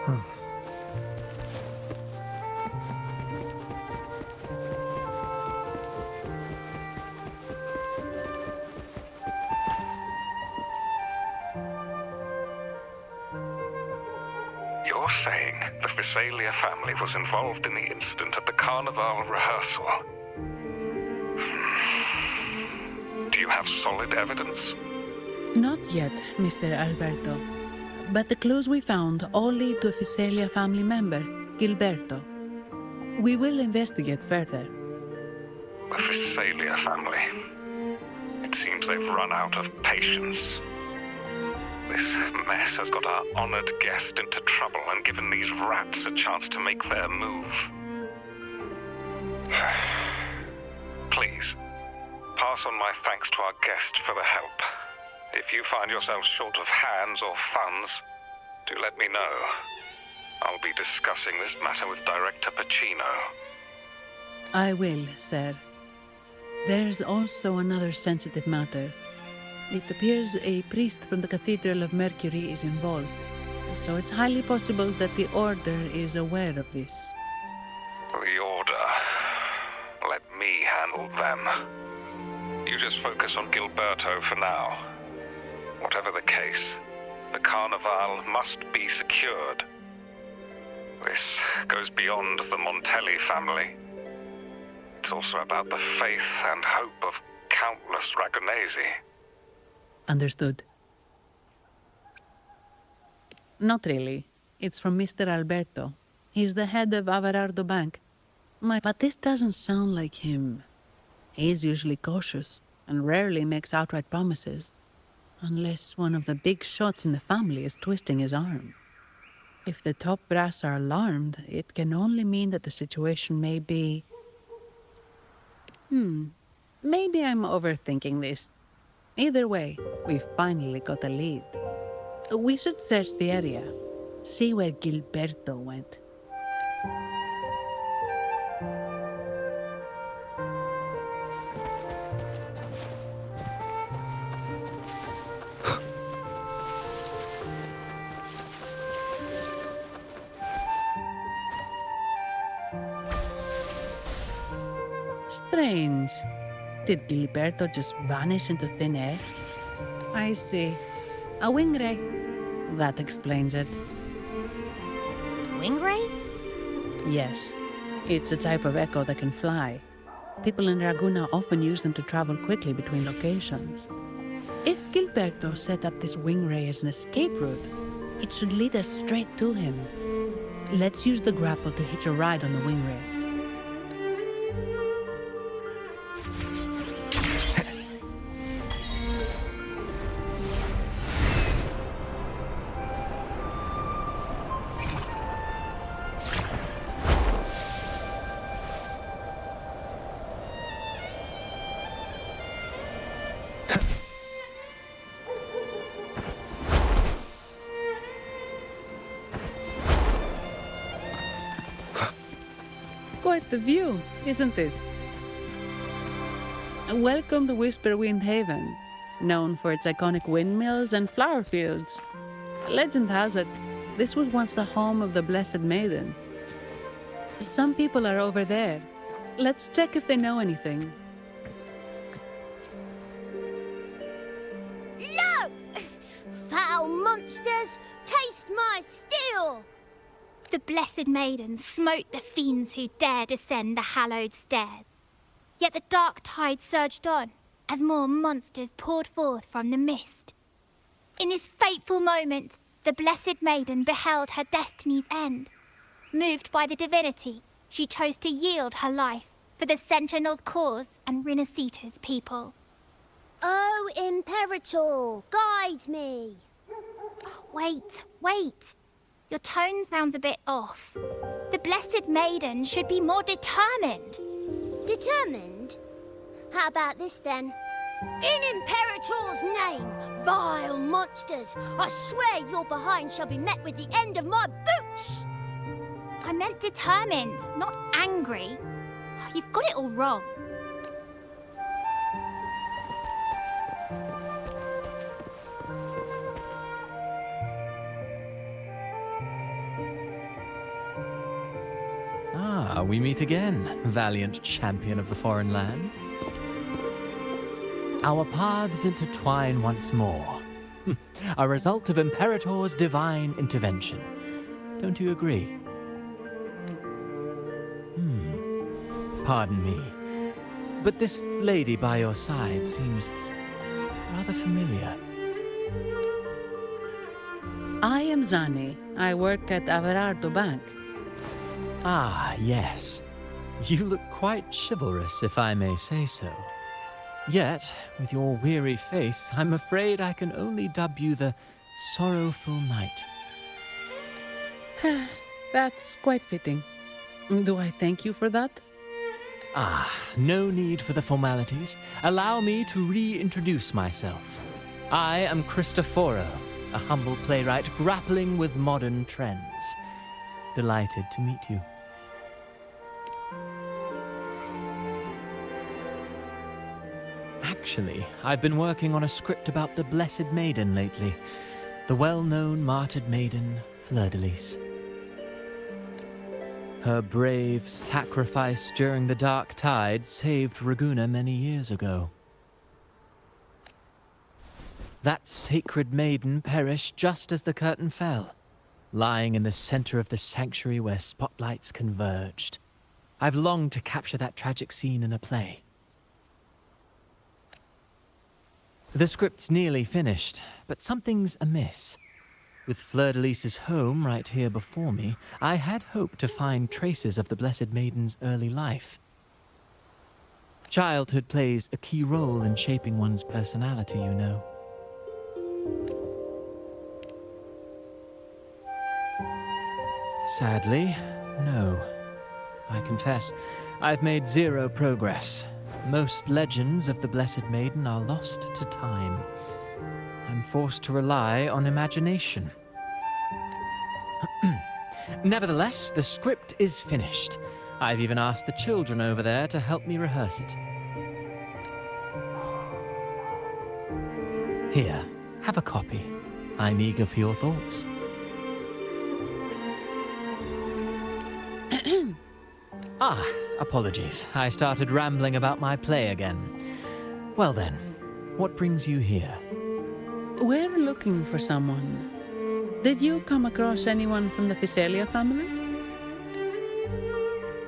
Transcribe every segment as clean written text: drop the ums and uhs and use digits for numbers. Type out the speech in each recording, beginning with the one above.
You're saying the Visalia family was involved in the incident at the Carnival rehearsal. Do you have solid evidence? Not yet, Mr. Alberto. But the clues we found all lead to a Visalia family member, Gilberto. We will investigate further. The Visalia family. It seems they've run out of patience. This mess has got our honored guest into trouble and given these rats a chance to make their move. Please, pass on my thanks to our guest for the help. If you find yourself short of hands or funds, do let me know. I'll be discussing this matter with Director Pacino. I will, sir. There's also another sensitive matter. It appears a priest from the Cathedral of Mercury is involved, so it's highly possible that the Order is aware of this. The Order. Let me handle them. You just focus on Gilberto for now. Whatever the case, the Carnival must be secured. This goes beyond the Montelli family. It's also about the faith and hope of countless Ragonesi. Understood. Not really. It's from Mr. Alberto. He's the head of Averardo Bank. But this doesn't sound like him. He's usually cautious and rarely makes outright promises. Unless one of the big shots in the family is twisting his arm. If the top brass are alarmed, it can only mean that the situation may be... Maybe I'm overthinking this. Either way, we've finally got a lead. We should search the area, see where Gilberto went. Strange. Did Gilberto just vanish into thin air? I see. A wing ray. That explains it. Wing ray? Yes. It's a type of echo that can fly. People in Raguna often use them to travel quickly between locations. If Gilberto set up this wing ray as an escape route, it should lead us straight to him. Let's use the grapple to hitch a ride on the wing ray. Quite the view, isn't it? Welcome to Whisperwind Haven, known for its iconic windmills and flower fields. Legend has it, this was once the home of the Blessed Maiden. Some people are over there. Let's check if they know anything. No! Foul monsters, taste my steel! The Blessed Maiden smote the fiends who dare descend the hallowed stairs. Yet the dark tide surged on as more monsters poured forth from the mist. In this fateful moment, the Blessed Maiden beheld her destiny's end. Moved by the divinity, she chose to yield her life for the Sentinel's cause and Rinasita's people. Oh, Imperator, guide me. Wait. Your tone sounds a bit off. The Blessed Maiden should be more determined. Determined? How about this then? In Imperator's name, vile monsters, I swear your behind shall be met with the end of my boots! I meant determined, not angry. You've got it all wrong. we meet again, valiant champion of the foreign land. Our paths intertwine once more, a result of Imperator's divine intervention. Don't you agree? Pardon me, but this lady by your side seems rather familiar. I am Zani. I work at Averardo Bank. Ah, yes. You look quite chivalrous, if I may say so. Yet, with your weary face, I'm afraid I can only dub you the Sorrowful Knight. That's quite fitting. Do I thank you for that? Ah, no need for the formalities. Allow me to reintroduce myself. I am Cristoforo, a humble playwright grappling with modern trends. Delighted to meet you. Actually, I've been working on a script about the Blessed Maiden lately. The well-known martyred maiden, Fleur-de-Lis. Her brave sacrifice during the Dark Tide saved Ragunna many years ago. That sacred maiden perished just as the curtain fell, lying in the center of the sanctuary where spotlights converged. I've longed to capture that tragic scene in a play. The script's nearly finished, but something's amiss. With Fleur-de-Lis's home right here before me, I had hoped to find traces of the Blessed Maiden's early life. Childhood plays a key role in shaping one's personality, you know. Sadly, no. I confess, I've made zero progress. Most legends of the Blessed Maiden are lost to time. I'm forced to rely on imagination. Nevertheless, the script is finished. I've even asked the children over there to help me rehearse it. Here, have a copy. I'm eager for your thoughts. Apologies. I started rambling about my play again. Well then, what brings you here? We're looking for someone. Did you come across anyone from the Physalia family?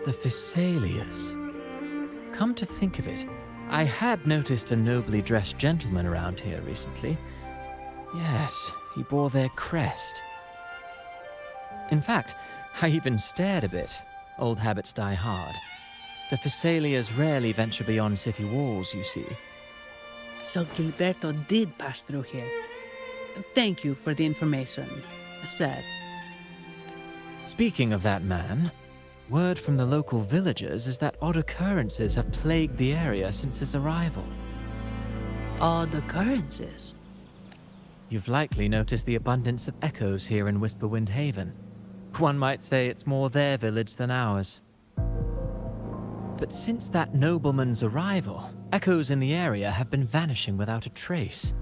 The Physalias. Come to think of it, I had noticed a nobly dressed gentleman around here recently. Yes, he bore their crest. In fact, I even stared a bit. Old habits die hard. The Physalias rarely venture beyond city walls, you see. So Gilberto did pass through here. Thank you for the information, sir. Speaking of that man, word from the local villagers is that odd occurrences have plagued the area since his arrival. Odd occurrences? You've likely noticed the abundance of echoes here in Whisperwind Haven. One might say it's more their village than ours. But since that nobleman's arrival, echoes in the area have been vanishing without a trace.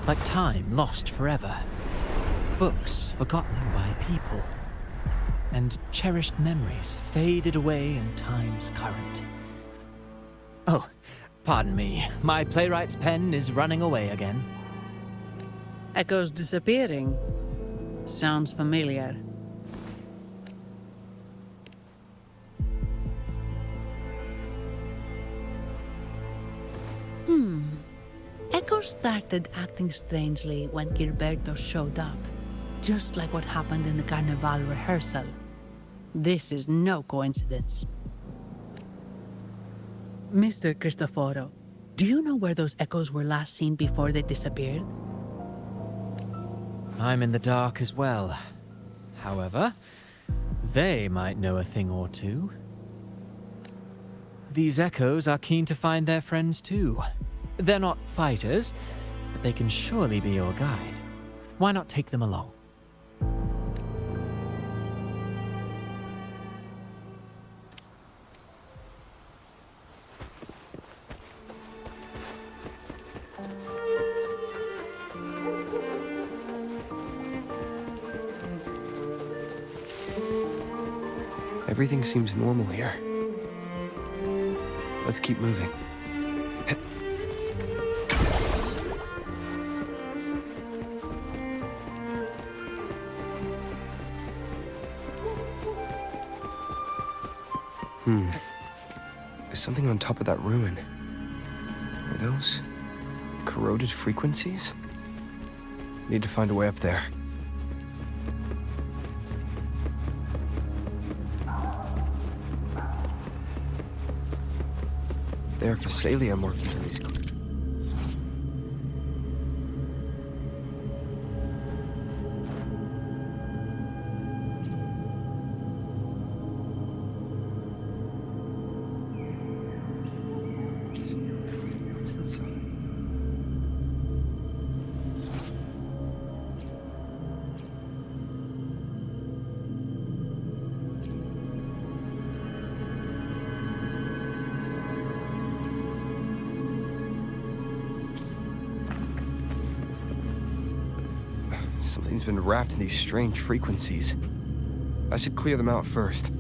Like time lost forever. Books forgotten by people. And cherished memories faded away in time's current. Oh, pardon me. My playwright's pen is running away again. Echoes disappearing. Sounds familiar. Echoes started acting strangely when Gilberto showed up, just like what happened in the Carnival rehearsal. This is no coincidence. Mr. Cristoforo, do you know where those echoes were last seen before they disappeared? I'm in the dark as well. However, they might know a thing or two. These echoes are keen to find their friends too. They're not fighters, but they can surely be your guide. Why not take them along? Everything seems normal here. Let's keep moving. There's something on top of that ruin. Are those corroded frequencies? Need to find a way up there. There are Physalia markings on these. What's inside? Something's been wrapped in these strange frequencies. I should clear them out first.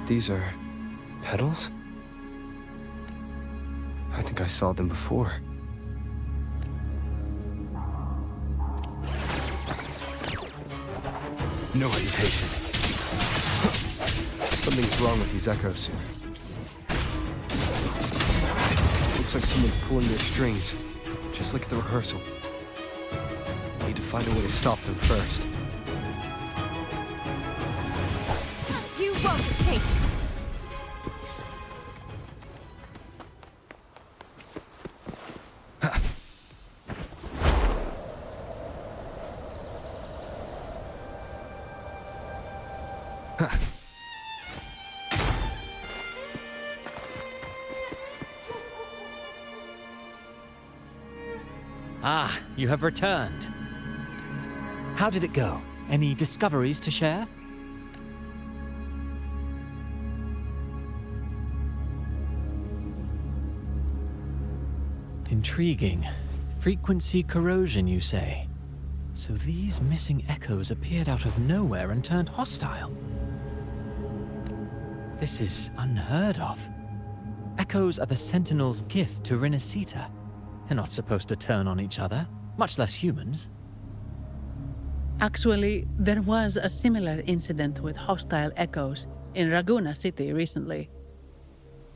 These are petals? I think I saw them before. No hesitation. Something's wrong with these echoes. Looks like someone's pulling their strings, just like at the rehearsal. Need to find a way to stop them first. You won't escape. Ah, you have returned. How did it go? Any discoveries to share? Intriguing. Frequency corrosion, you say? So these missing echoes appeared out of nowhere and turned hostile. This is unheard of. Echoes are the Sentinel's gift to Rinascita. They're not supposed to turn on each other, much less humans. Actually, there was a similar incident with hostile echoes in Raguna City recently.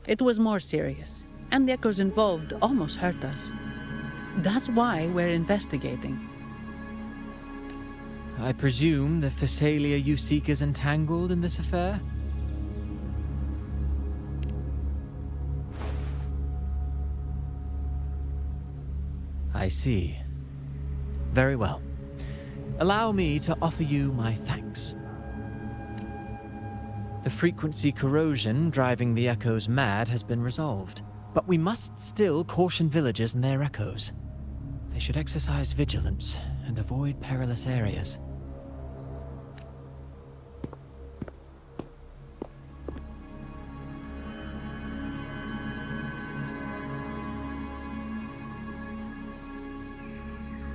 It was more serious, and the echoes involved almost hurt us. That's why we're investigating. I presume the Physalia you seek is entangled in this affair? I see. Very well. Allow me to offer you my thanks. The frequency corrosion driving the echoes mad has been resolved, but we must still caution villagers and their echoes. They should exercise vigilance and avoid perilous areas.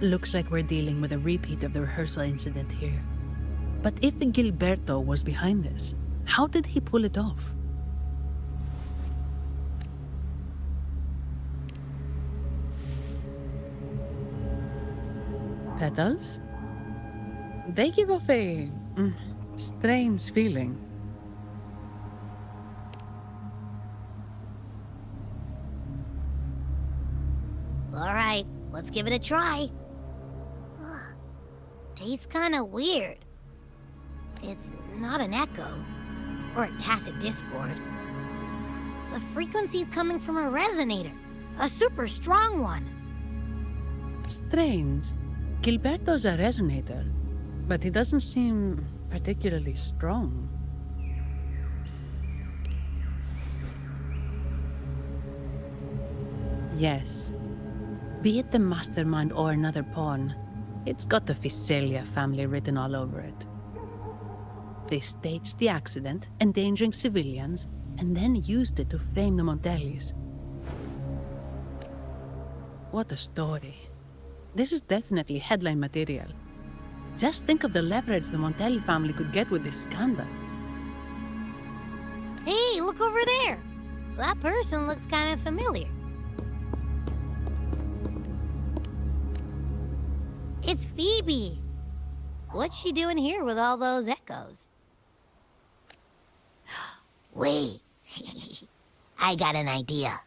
Looks like we're dealing with a repeat of the rehearsal incident here. But if Gilberto was behind this, how did he pull it off? Petals? They give off a strange feeling. All right, let's give it a try. Tastes kinda weird. It's not an echo, or a tacit discord. The frequency's coming from a resonator, a super strong one. Strange. Gilberto's a resonator, but he doesn't seem particularly strong. Yes. Be it the mastermind or another pawn, it's got the Visalia family written all over it. They staged the accident, endangering civilians, and then used it to frame the Montellis. What a story. This is definitely headline material. Just think of the leverage the Montelli family could get with this scandal. Hey, look over there! That person looks kind of familiar. It's Phoebe! What's she doing here with all those echoes? Wait, I got an idea.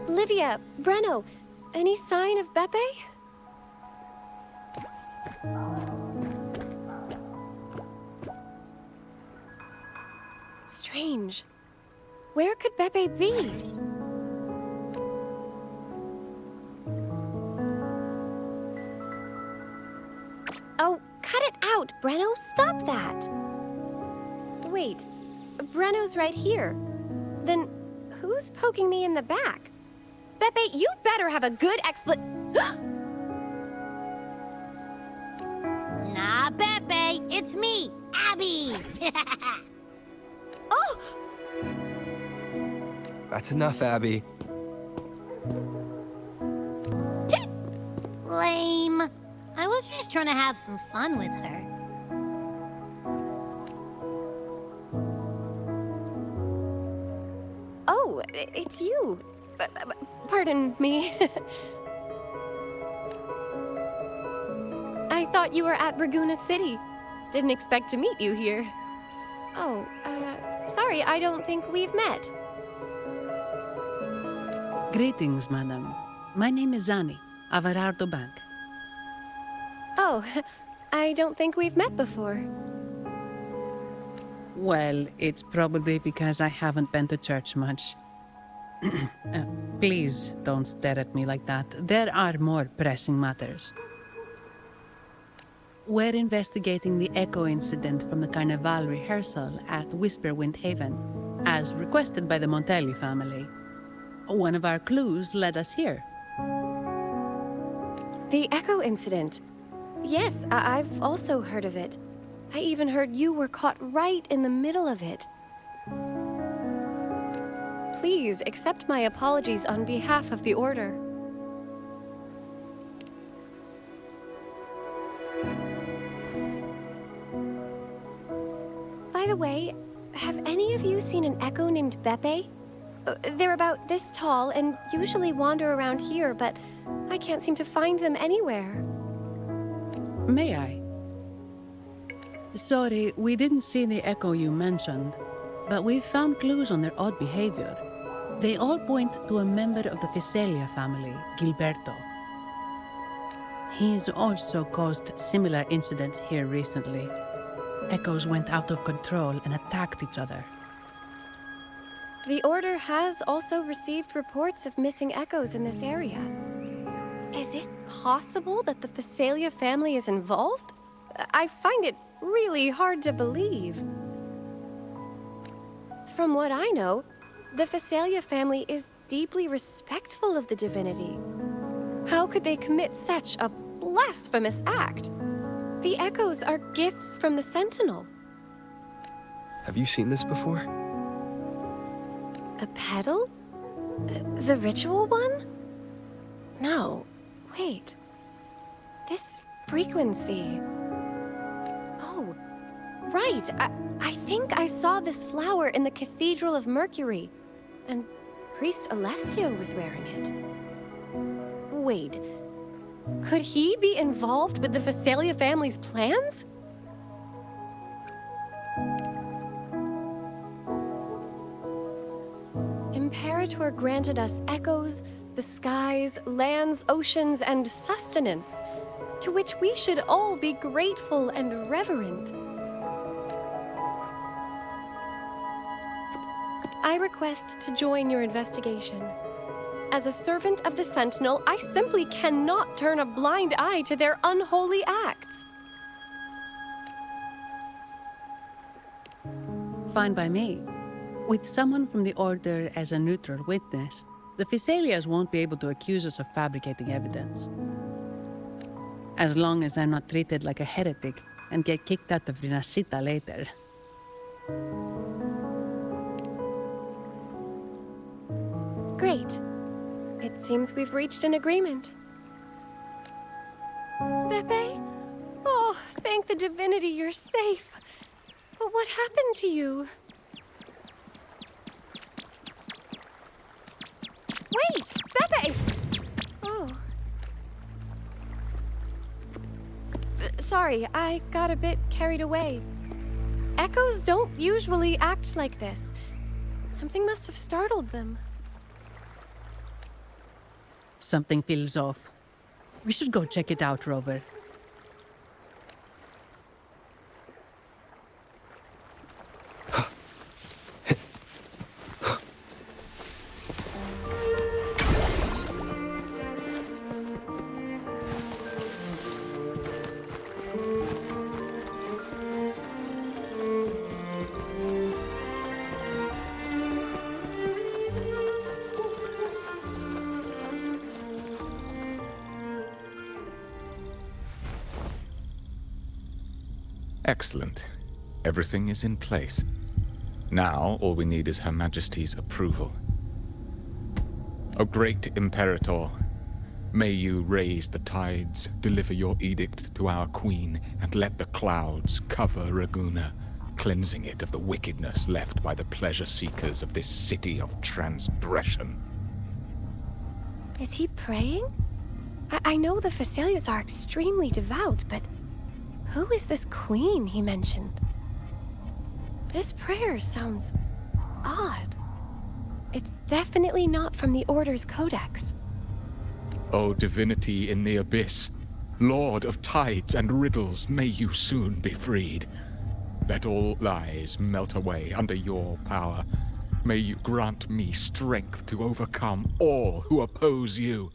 Olivia, Breno, any sign of Beppe? Strange. Where could Beppe be? Oh, cut it out, Breno. Stop that. Wait, Breno's right here. Then who's poking me in the back? Beppe, you better have a good Nah, Beppe, it's me, Abby! Oh! That's enough, Abby. Lame. I was just trying to have some fun with her. Oh, it's you. Pardon me. I thought you were at Raguna City. Didn't expect to meet you here. Oh, sorry, I don't think we've met. Greetings, madam. My name is Zani, Averardo Bank. Oh, I don't think we've met before. Well, it's probably because I haven't been to church much. Please don't stare at me like that. There are more pressing matters. We're investigating the echo incident from the Carnival rehearsal at Whisperwind Haven, as requested by the Montelli family. One of our clues led us here. The echo incident. Yes, I've also heard of it. I even heard you were caught right in the middle of it. Please accept my apologies on behalf of the Order. By the way, have any of you seen an echo named Beppe? They're about this tall and usually wander around here, but I can't seem to find them anywhere. May I? Sorry, we didn't see the echo you mentioned, but we found clues on their odd behavior. They all point to a member of the Visalia family, Gilberto. He's also caused similar incidents here recently. Echoes went out of control and attacked each other. The Order has also received reports of missing echoes in this area. Is it possible that the Visalia family is involved? I find it really hard to believe. From what I know, the Visalia family is deeply respectful of the divinity. How could they commit such a blasphemous act? The echoes are gifts from the Sentinel. Have you seen this before? A pedal? The ritual one? No. Wait. This frequency. Oh, right. I think I saw this flower in the Cathedral of Mercury, and Priest Alessio was wearing it. Wait. Could he be involved with the Phasalia family's plans? Imperator granted us echoes, the skies, lands, oceans, and sustenance, to which we should all be grateful and reverent. I request to join your investigation. As a servant of the Sentinel, I simply cannot turn a blind eye to their unholy acts. Fine by me. With someone from the Order as a neutral witness, the Phasalias won't be able to accuse us of fabricating evidence. As long as I'm not treated like a heretic and get kicked out of Rinascita later. Great. It seems we've reached an agreement. Pepe? Oh, thank the divinity you're safe. But what happened to you? Wait! Pepe! Oh. Sorry, I got a bit carried away. Echoes don't usually act like this. Something must have startled them. Something feels off. We should go check it out, Rover. Excellent. Everything is in place. Now, all we need is Her Majesty's approval. O great Imperator, may you raise the tides, deliver your edict to our Queen, and let the clouds cover Raguna, cleansing it of the wickedness left by the pleasure-seekers of this city of transgression. Is he praying? I know the Phasalias are extremely devout, but who is this queen he mentioned? This prayer sounds odd. It's definitely not from the Order's codex. O divinity in the abyss, Lord of tides and riddles, may you soon be freed. Let all lies melt away under your power. May you grant me strength to overcome all who oppose you.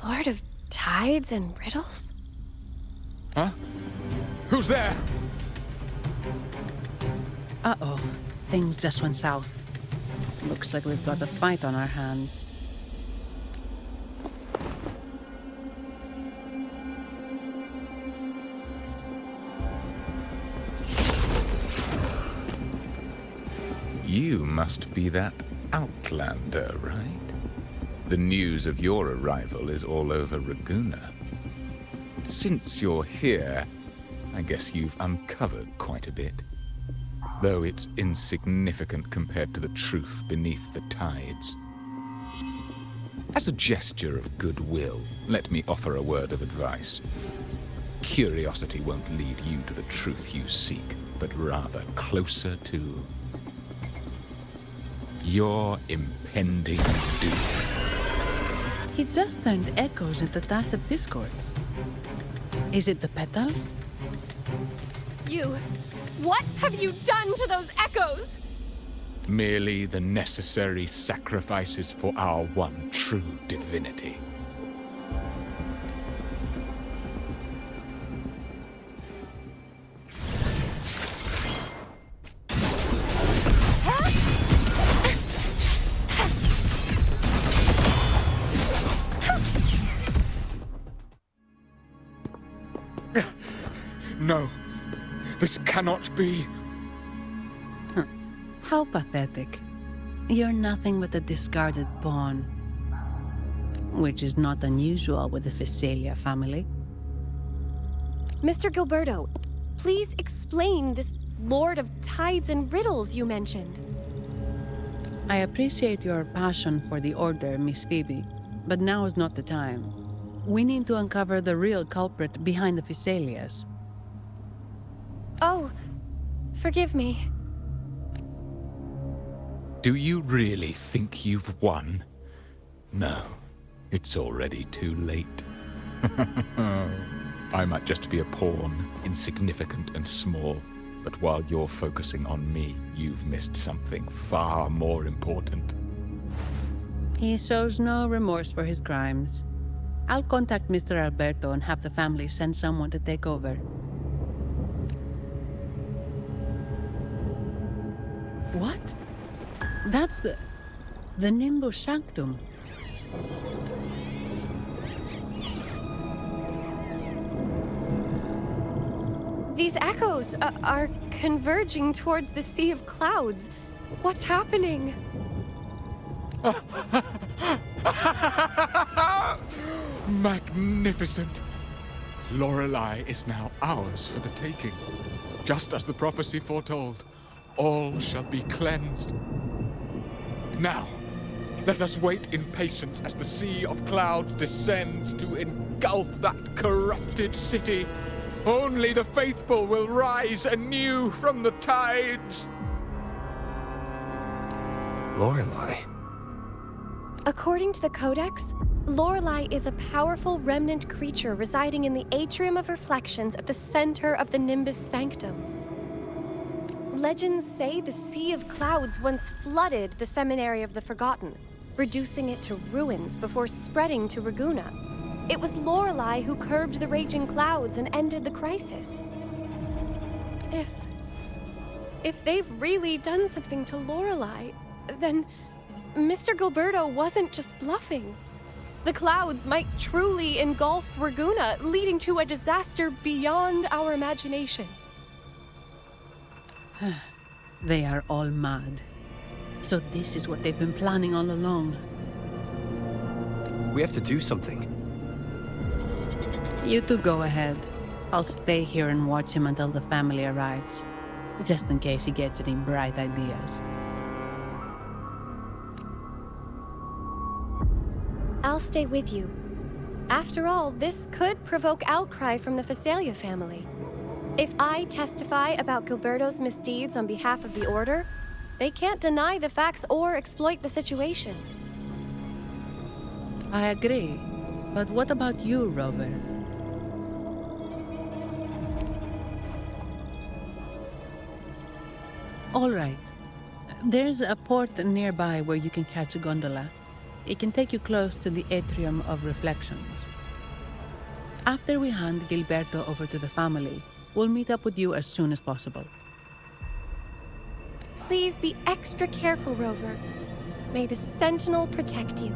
Lord of tides and riddles? Huh? Who's there? Uh-oh. Things just went south. Looks like we've got a fight on our hands. You must be that outlander, right? The news of your arrival is all over Raguna. Since you're here, I guess you've uncovered quite a bit. Though it's insignificant compared to the truth beneath the tides. As a gesture of goodwill, let me offer a word of advice. Curiosity won't lead you to the truth you seek, but rather closer to your impending doom. He just turned echoes into tacit discords. Is it the petals? What have you done to those echoes? Merely the necessary sacrifices for our one true divinity. No, this cannot be. How pathetic. You're nothing but a discarded pawn, which is not unusual with the Phasalia family. Mr. Gilberto, please explain this Lord of Tides and Riddles you mentioned. I appreciate your passion for the Order, Miss Phoebe, but now is not the time. We need to uncover the real culprit behind the Phasalias. Oh, forgive me. Do you really think you've won? No, it's already too late. I might just be a pawn, insignificant and small, but while you're focusing on me, you've missed something far more important. He shows no remorse for his crimes. I'll contact Mr. Alberto and have the family send someone to take over. What? That's the Nimbus Sanctum. These echoes are converging towards the Sea of Clouds. What's happening? Magnificent! Lorelei is now ours for the taking. Just as the prophecy foretold, all shall be cleansed. Now, let us wait in patience as the Sea of Clouds descends to engulf that corrupted city. Only the faithful will rise anew from the tides. Lorelei. According to the Codex, Lorelei is a powerful remnant creature residing in the Atrium of Reflections at the center of the Nimbus Sanctum. Legends say the Sea of Clouds once flooded the Seminary of the Forgotten, reducing it to ruins before spreading to Ragunna. It was Lorelei who curbed the raging clouds and ended the crisis. If they've really done something to Lorelei, then Mr. Gilberto wasn't just bluffing. The clouds might truly engulf Ragunna, leading to a disaster beyond our imagination. They are all mad. So this is what they've been planning all along. We have to do something. You two go ahead. I'll stay here and watch him until the family arrives, just in case he gets any bright ideas. I'll stay with you. After all, this could provoke outcry from the Phasalia family. If I testify about Gilberto's misdeeds on behalf of the Order, they can't deny the facts or exploit the situation. I agree. But what about you, Rover? All right. There's a port nearby where you can catch a gondola. It can take you close to the Atrium of Reflections. After we hand Gilberto over to the family, we'll meet up with you as soon as possible. Please be extra careful, Rover. May the Sentinel protect you.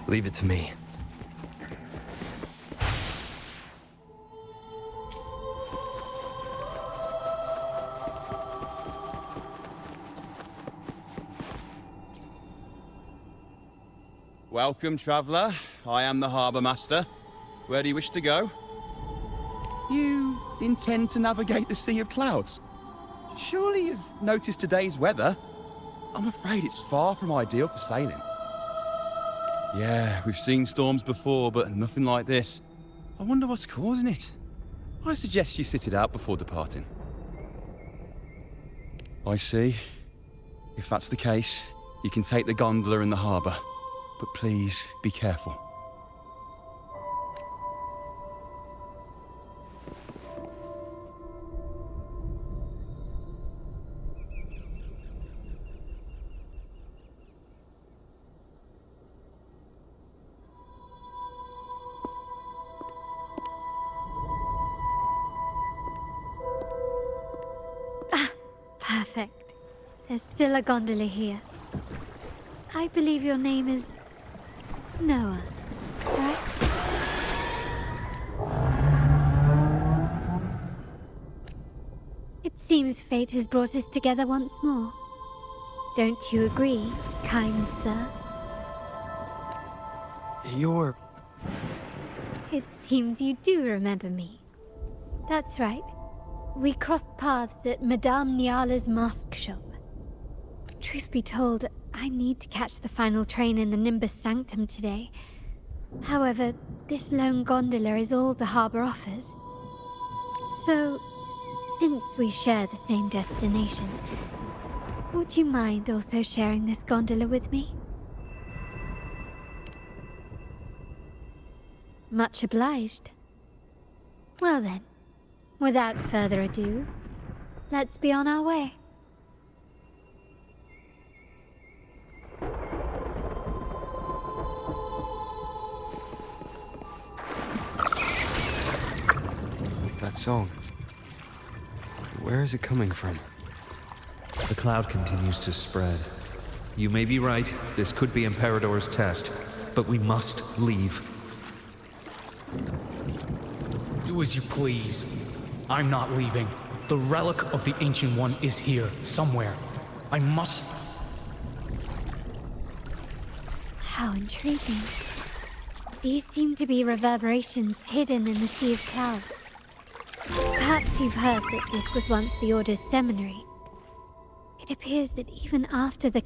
Leave it to me. Welcome, traveller. I am the Harbour Master. Where do you wish to go? You intend to navigate the Sea of Clouds? Surely you've noticed today's weather? I'm afraid it's far from ideal for sailing. Yeah, we've seen storms before, but nothing like this. I wonder what's causing it. I suggest you sit it out before departing. I see. If that's the case, you can take the gondola in the harbour. But please, be careful. Perfect. There's still a gondola here. I believe your name is Noah, right? It seems fate has brought us together once more. Don't you agree, kind sir? You're... It seems you do remember me. That's right. We crossed paths at Madame Niala's mask shop. Truth be told, I need to catch the final train in the Nimbus Sanctum today. However, this lone gondola is all the harbour offers. So, since we share the same destination, would you mind also sharing this gondola with me? Much obliged. Well then, without further ado, let's be on our way. That song. Where is it coming from? The cloud continues to spread. You may be right, this could be Imperador's test, but we must leave. Do as you please. I'm not leaving. The relic of the Ancient One is here, somewhere. I must... How intriguing. These seem to be reverberations hidden in the sea of clouds. Perhaps you've heard that this was once the Order's seminary. It appears that even after the...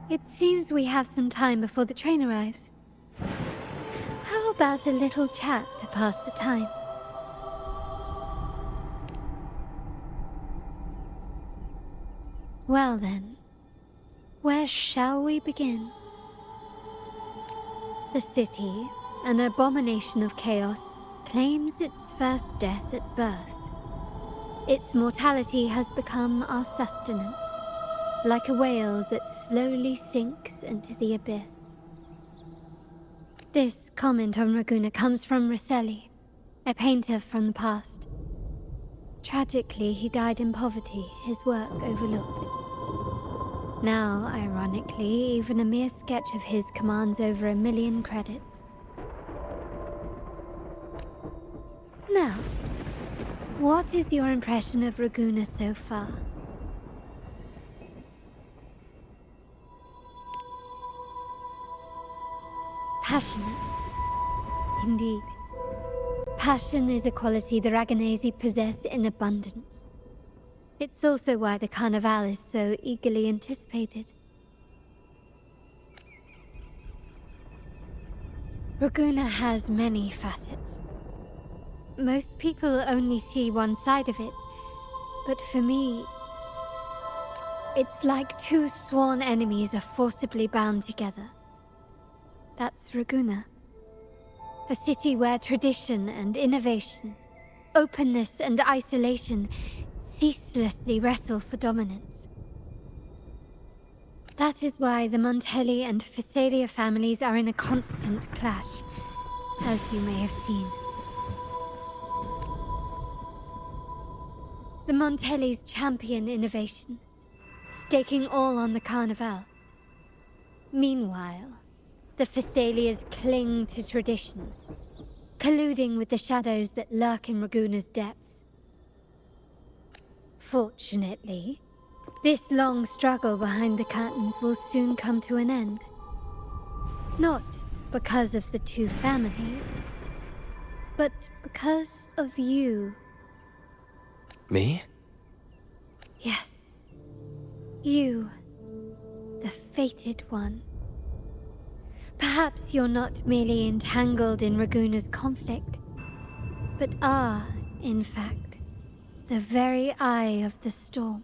It seems we have some time before the train arrives. How about a little chat to pass the time? Well then, where shall we begin? The city, an abomination of chaos, claims its first death at birth. Its mortality has become our sustenance, like a whale that slowly sinks into the abyss. This comment on Ragunna comes from Rosselli, a painter from the past. Tragically, he died in poverty, his work overlooked. Now, ironically, even a mere sketch of his commands over 1 million credits. Now, what is your impression of Ragunna so far? Passionate. Indeed. Passion is a quality the Raganesi possess in abundance. It's also why the Carnival is so eagerly anticipated. Ragunna has many facets. Most people only see one side of it, but for me, it's like two sworn enemies are forcibly bound together. That's Ragunna. A city where tradition and innovation, openness and isolation ceaselessly wrestle for dominance. That is why the Montelli and Phasalia families are in a constant clash, as you may have seen. The Montellis champion innovation, staking all on the Carnival. Meanwhile, the Phasalias cling to tradition, colluding with the shadows that lurk in Ragunna's depths. Fortunately, this long struggle behind the curtains will soon come to an end. Not because of the two families, but because of you. Me? Yes. You. the fated one. Perhaps you're not merely entangled in Raguna's conflict, but are, in fact, the very eye of the storm.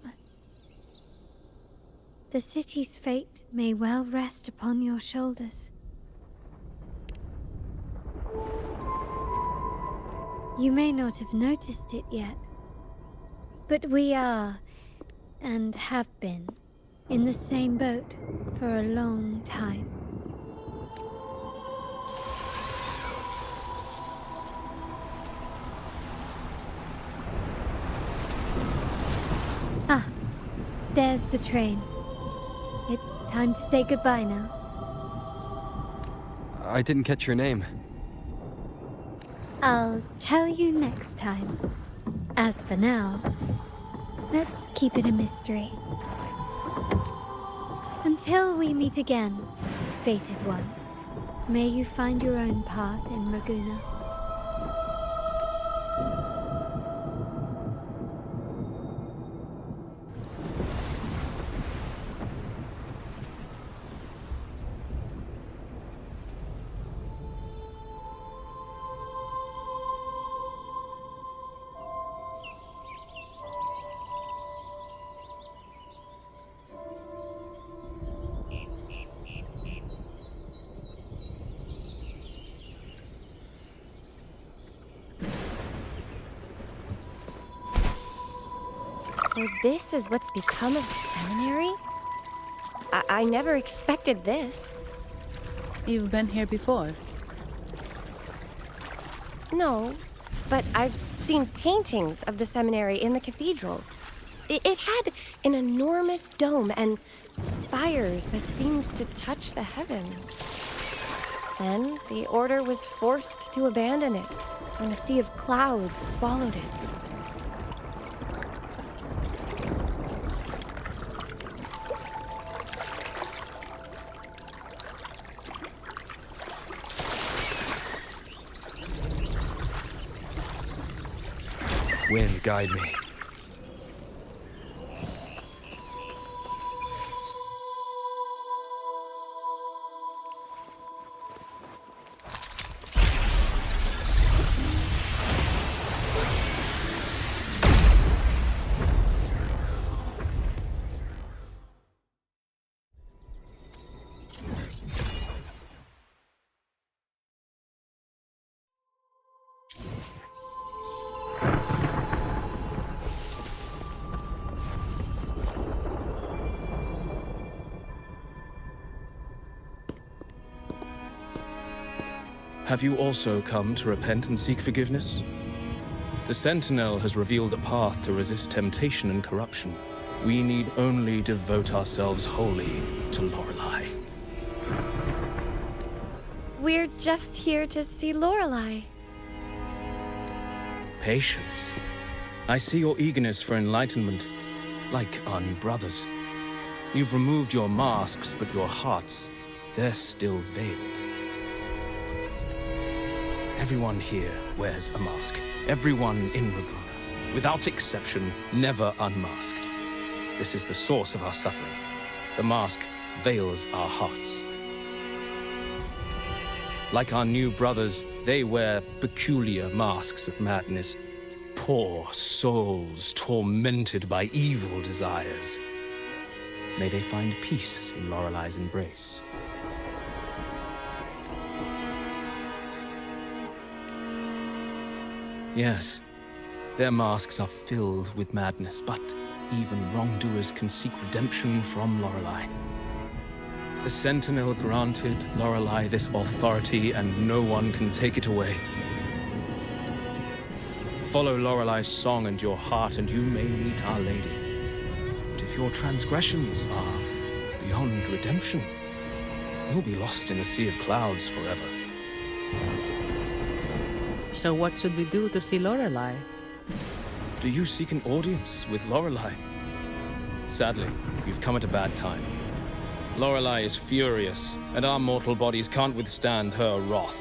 The city's fate may well rest upon your shoulders. You may not have noticed it yet, but we are, and have been, in the same boat for a long time. Ah, there's the train. It's time to say goodbye now. I didn't catch your name. I'll tell you next time. As for now, let's keep it a mystery. Until we meet again, fated one, may you find your own path in Raguna. So this is what's become of the seminary? I never expected this. You've been here before? No, but I've seen paintings of the seminary in the cathedral. It had an enormous dome and spires that seemed to touch the heavens. Then the order was forced to abandon it when a sea of clouds swallowed it. Wind, guide me. Have you also come to repent and seek forgiveness? The Sentinel has revealed a path to resist temptation and corruption. We need only devote ourselves wholly to Lorelei. We're just here to see Lorelei. Patience. I see your eagerness for enlightenment, like our new brothers. You've removed your masks, but your hearts, they're still veiled. Everyone here wears a mask. Everyone in Raguna, without exception, never unmasked. This is the source of our suffering. The mask veils our hearts. Like our new brothers, they wear peculiar masks of madness. Poor souls tormented by evil desires. May they find peace in Lorelei's embrace. Yes, their masks are filled with madness, but even wrongdoers can seek redemption from Lorelei. The Sentinel granted Lorelei this authority, and no one can take it away. Follow Lorelei's song and your heart, and you may meet Our Lady. But if your transgressions are beyond redemption, you'll be lost in a sea of clouds forever. So what should we do to see Lorelei? Do you seek an audience with Lorelei? Sadly, you've come at a bad time. Lorelei is furious, and our mortal bodies can't withstand her wrath.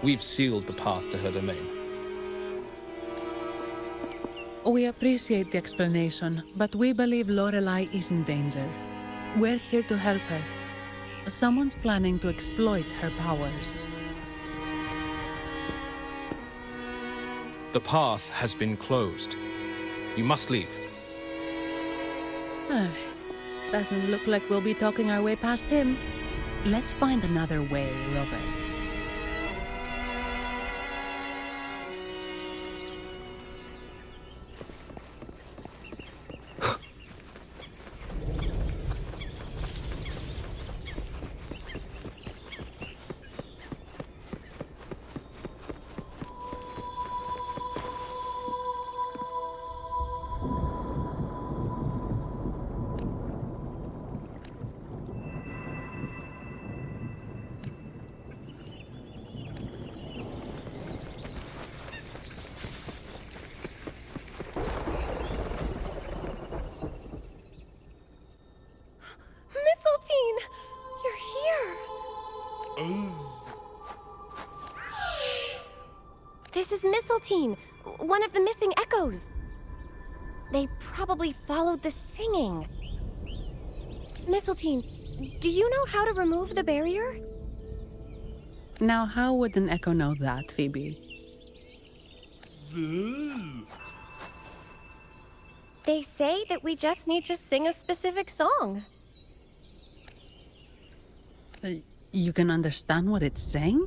We've sealed the path to her domain. We appreciate the explanation, but we believe Lorelei is in danger. We're here to help her. Someone's planning to exploit her powers. The path has been closed. You must leave. Doesn't look like we'll be talking our way past him. Let's find another way, Robert. Mistletoe! You're here! This is Mistletoe, one of the missing echoes. They probably followed the singing. Mistletoe, do you know how to remove the barrier? Now, how would an echo know that, Phoebe? They say that we just need to sing a specific song. You can understand what it's saying?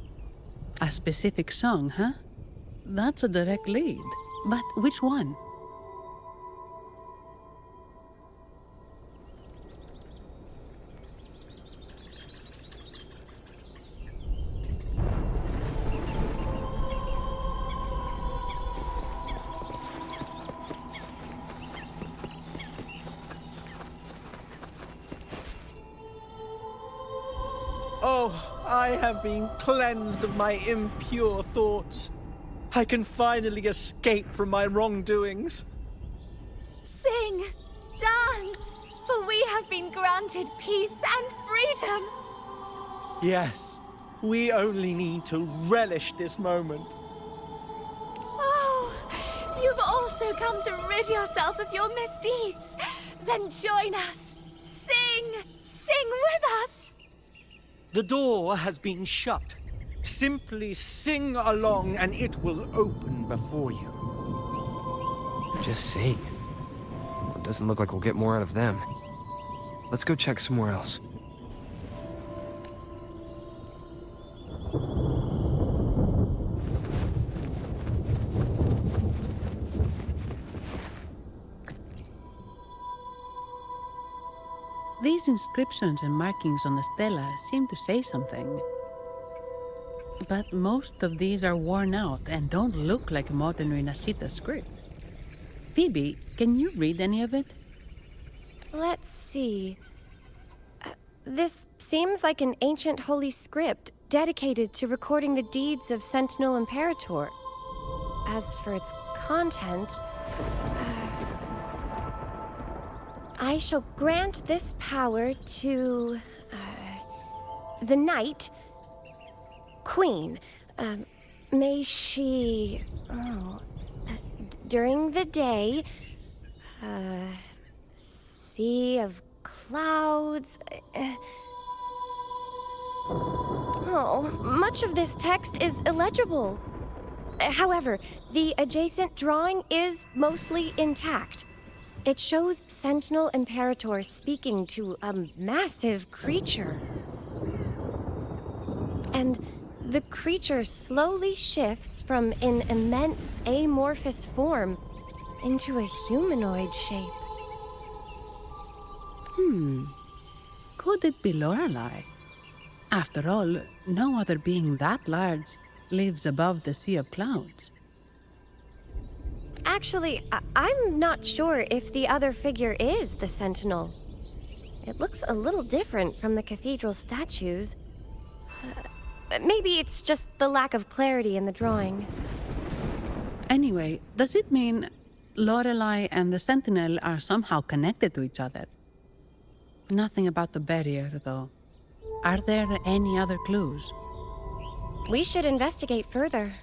A specific song, huh? That's a direct lead. But which one? Oh, I have been cleansed of my impure thoughts. I can finally escape from my wrongdoings. Sing, dance, for we have been granted peace and freedom. Yes, we only need to relish this moment. Oh, you've also come to rid yourself of your misdeeds. Then join us. Sing with us. The door has been shut. Simply sing along and it will open before you. Just sing. It doesn't look like we'll get more out of them. Let's go check somewhere else. These inscriptions and markings on the stela seem to say something. But most of these are worn out and don't look like modern Renacita script. Phoebe, can you read any of it? Let's see. This seems like an ancient holy script dedicated to recording the deeds of Sentinel Imperator. As for its content, I shall grant this power to the Knight, Queen. May she, during the day, sea of clouds. Much of this text is illegible. However, the adjacent drawing is mostly intact. It shows Sentinel Imperator speaking to a massive creature. And the creature slowly shifts from an immense amorphous form into a humanoid shape. Could it be Lorelei? After all, no other being that large lives above the sea of clouds. Actually, I'm not sure if the other figure is the Sentinel. It looks a little different from the cathedral statues. Maybe it's just the lack of clarity in the drawing. Anyway, does it mean Lorelei and the Sentinel are somehow connected to each other? Nothing about the barrier, though. Are there any other clues? We should investigate further.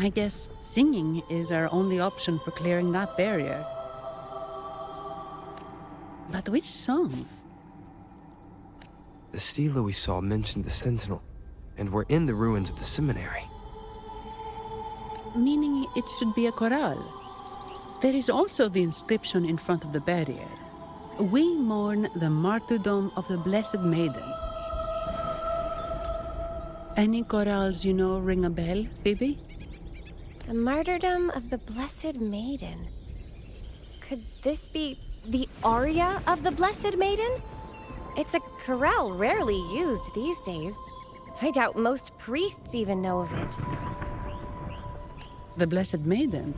I guess singing is our only option for clearing that barrier. But which song? The stela we saw mentioned the Sentinel, and we're in the ruins of the seminary. Meaning it should be a chorale. There is also the inscription in front of the barrier. We mourn the martyrdom of the Blessed Maiden. Any chorales you know ring a bell, Phoebe? The martyrdom of the Blessed Maiden. Could this be the aria of the Blessed Maiden? It's a chorale rarely used these days. I doubt most priests even know of it. The Blessed Maiden?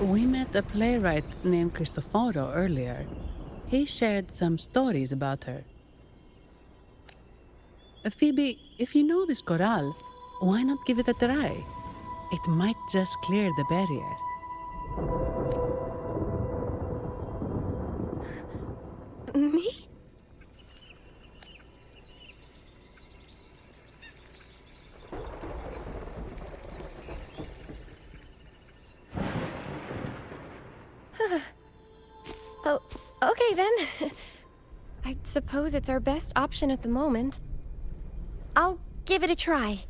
We met a playwright named Cristoforo earlier. He shared some stories about her. Phoebe, if you know this chorale, why not give it a try? It might just clear the barrier. Me? Oh, okay then. I suppose it's our best option at the moment. I'll give it a try.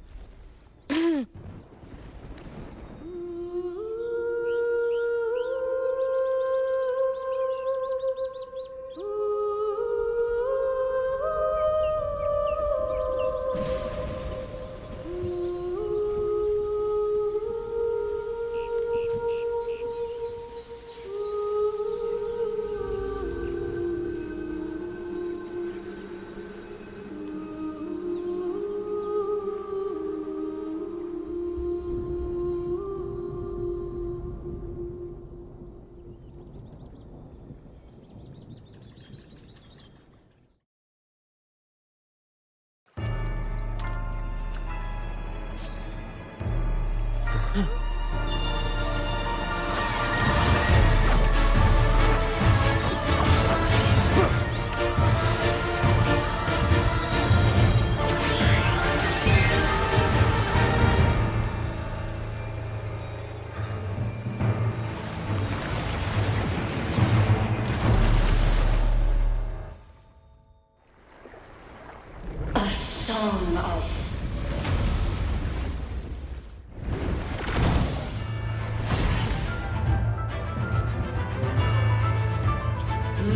Song of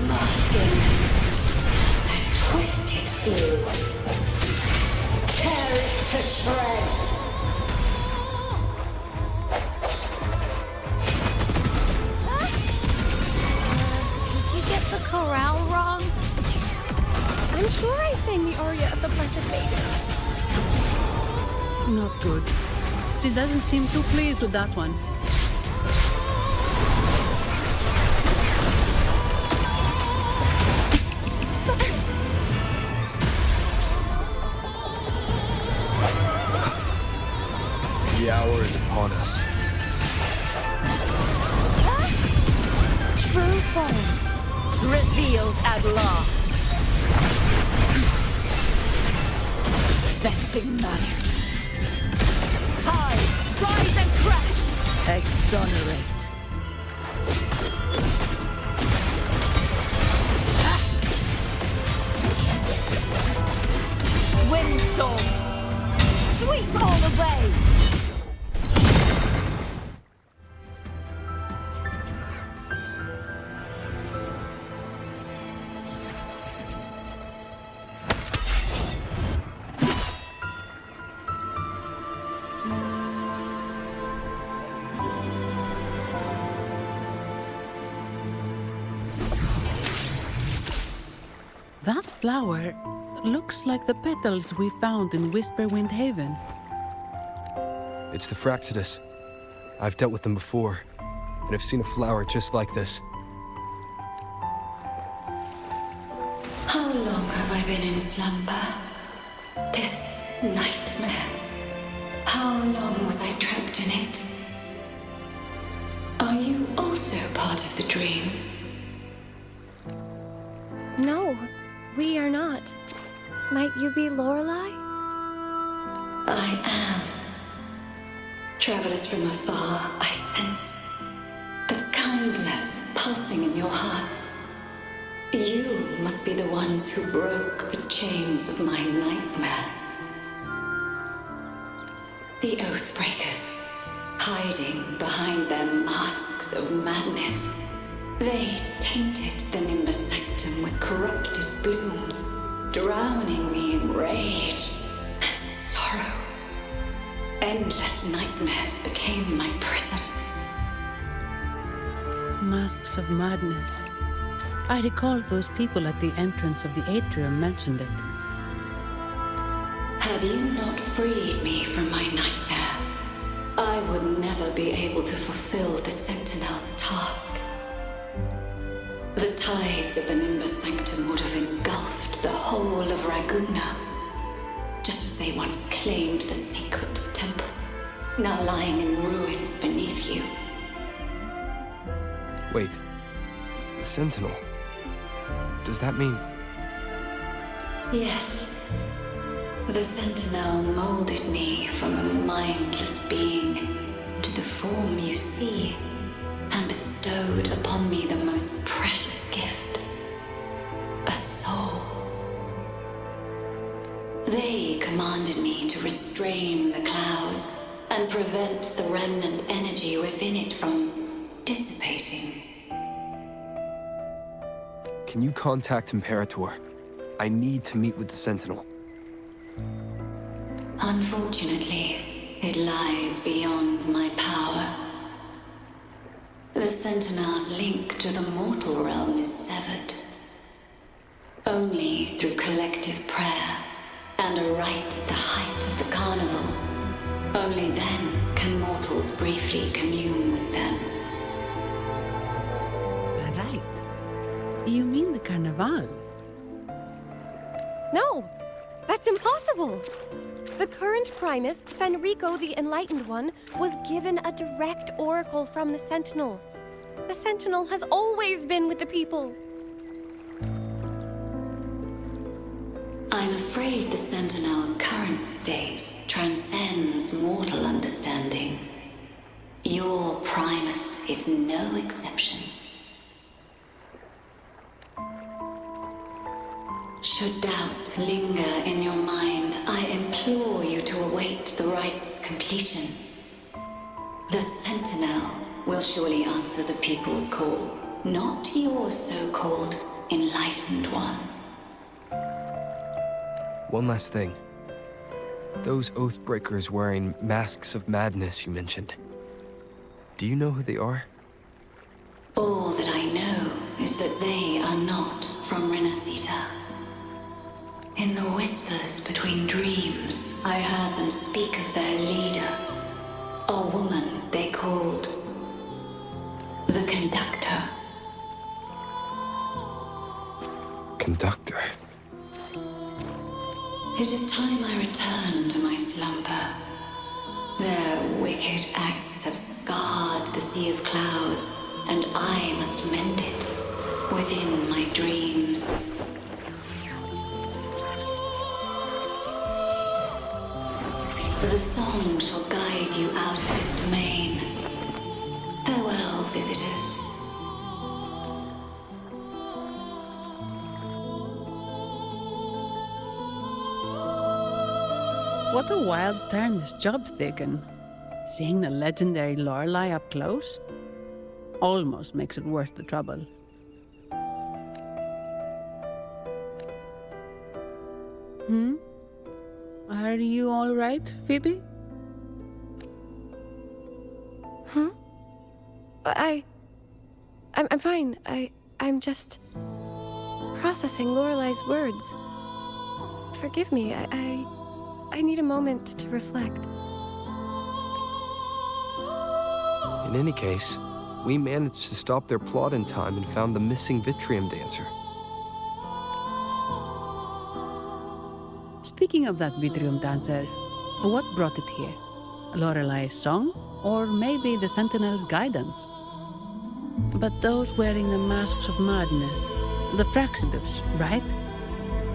masking, twist it through, tear it to shreds. Did you get the chorale wrong? I'm sure I sang the aria of the Blessed Maiden. Not good. She doesn't seem too pleased with that one. The hour is upon us. True form revealed at last. Vexing malice. Tide, rise and crash. Exonerate. Windstorm. Sweep all away. That flower looks like the petals we found in Whisperwind Haven. It's the Fraxidus. I've dealt with them before, and I've seen a flower just like this. How long have I been in slumber? This nightmare. How long was I trapped in it? Are you also part of the dream? No, we are not. Might you be Lorelei? I am. Travelers from afar, I sense the kindness pulsing in your hearts. You must be the ones who broke the chains of my nightmare. The Oathbreakers, hiding behind their masks of madness. They tainted the Nimbus Sanctum with corrupted blooms, drowning me in rage and sorrow. Endless nightmares became my prison. Masks of madness. I recall those people at the entrance of the atrium mentioned it. Had you not freed me from my nightmare, I would never be able to fulfill the Sentinel's task. The tides of the Nimbus Sanctum would have engulfed the whole of Raguna, just as they once claimed the sacred temple, now lying in ruins beneath you. Wait. The Sentinel. Does that mean... Yes. The Sentinel molded me from a mindless being into the form you see, and bestowed upon me the most precious gift, a soul. They commanded me to restrain the clouds and prevent the remnant energy within it from dissipating. Can you contact Imperator? I need to meet with the Sentinel. Unfortunately, it lies beyond my power. The Sentinel's link to the mortal realm is severed. Only through collective prayer and a rite at the height of the carnival, only then can mortals briefly commune with them. Right. You mean the Carnival? No, that's impossible. The current Primus, Fenrico the Enlightened One, was given a direct oracle from the Sentinel. The Sentinel has always been with the people. I'm afraid the Sentinel's current state transcends mortal understanding. Your Primus is no exception. Should doubt linger in your mind, I implore you to await the rite's completion. The Sentinel will surely answer the people's call, not your so-called Enlightened One. One last thing. Those Oathbreakers wearing masks of madness you mentioned. Do you know who they are? All that I know is that they are not from Renacita. In the whispers between dreams, I heard them speak of their leader, a woman they called the Conductor. Conductor? It is time I return to my slumber. Their wicked acts have scarred the sea of clouds, and I must mend it within my dreams. The song shall guide you out of this domain. Farewell, visitors. What a wild turn this job's taken. Seeing the legendary Lorelei up close almost makes it worth the trouble. Are you all right, Phoebe? I'm fine. I'm just processing Lorelei's words. Forgive me. I need a moment to reflect. In any case, we managed to stop their plot in time and found the missing Vitrium dancer. Speaking of that Vitrium dancer, what brought it here? Lorelei's song? Or maybe the Sentinel's guidance? But those wearing the masks of madness, the Fraxidus, right?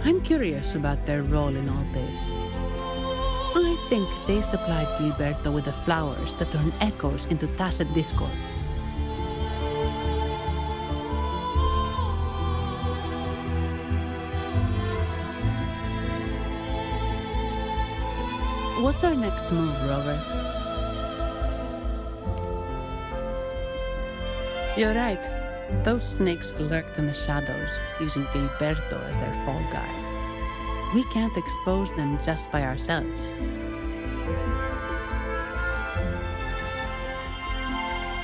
I'm curious about their role in all this. I think they supplied Gilberto with the flowers that turn echoes into tacit discords. What's our next move, Rover? You're right. Those snakes lurked in the shadows, using Gilberto as their fall guy. We can't expose them just by ourselves.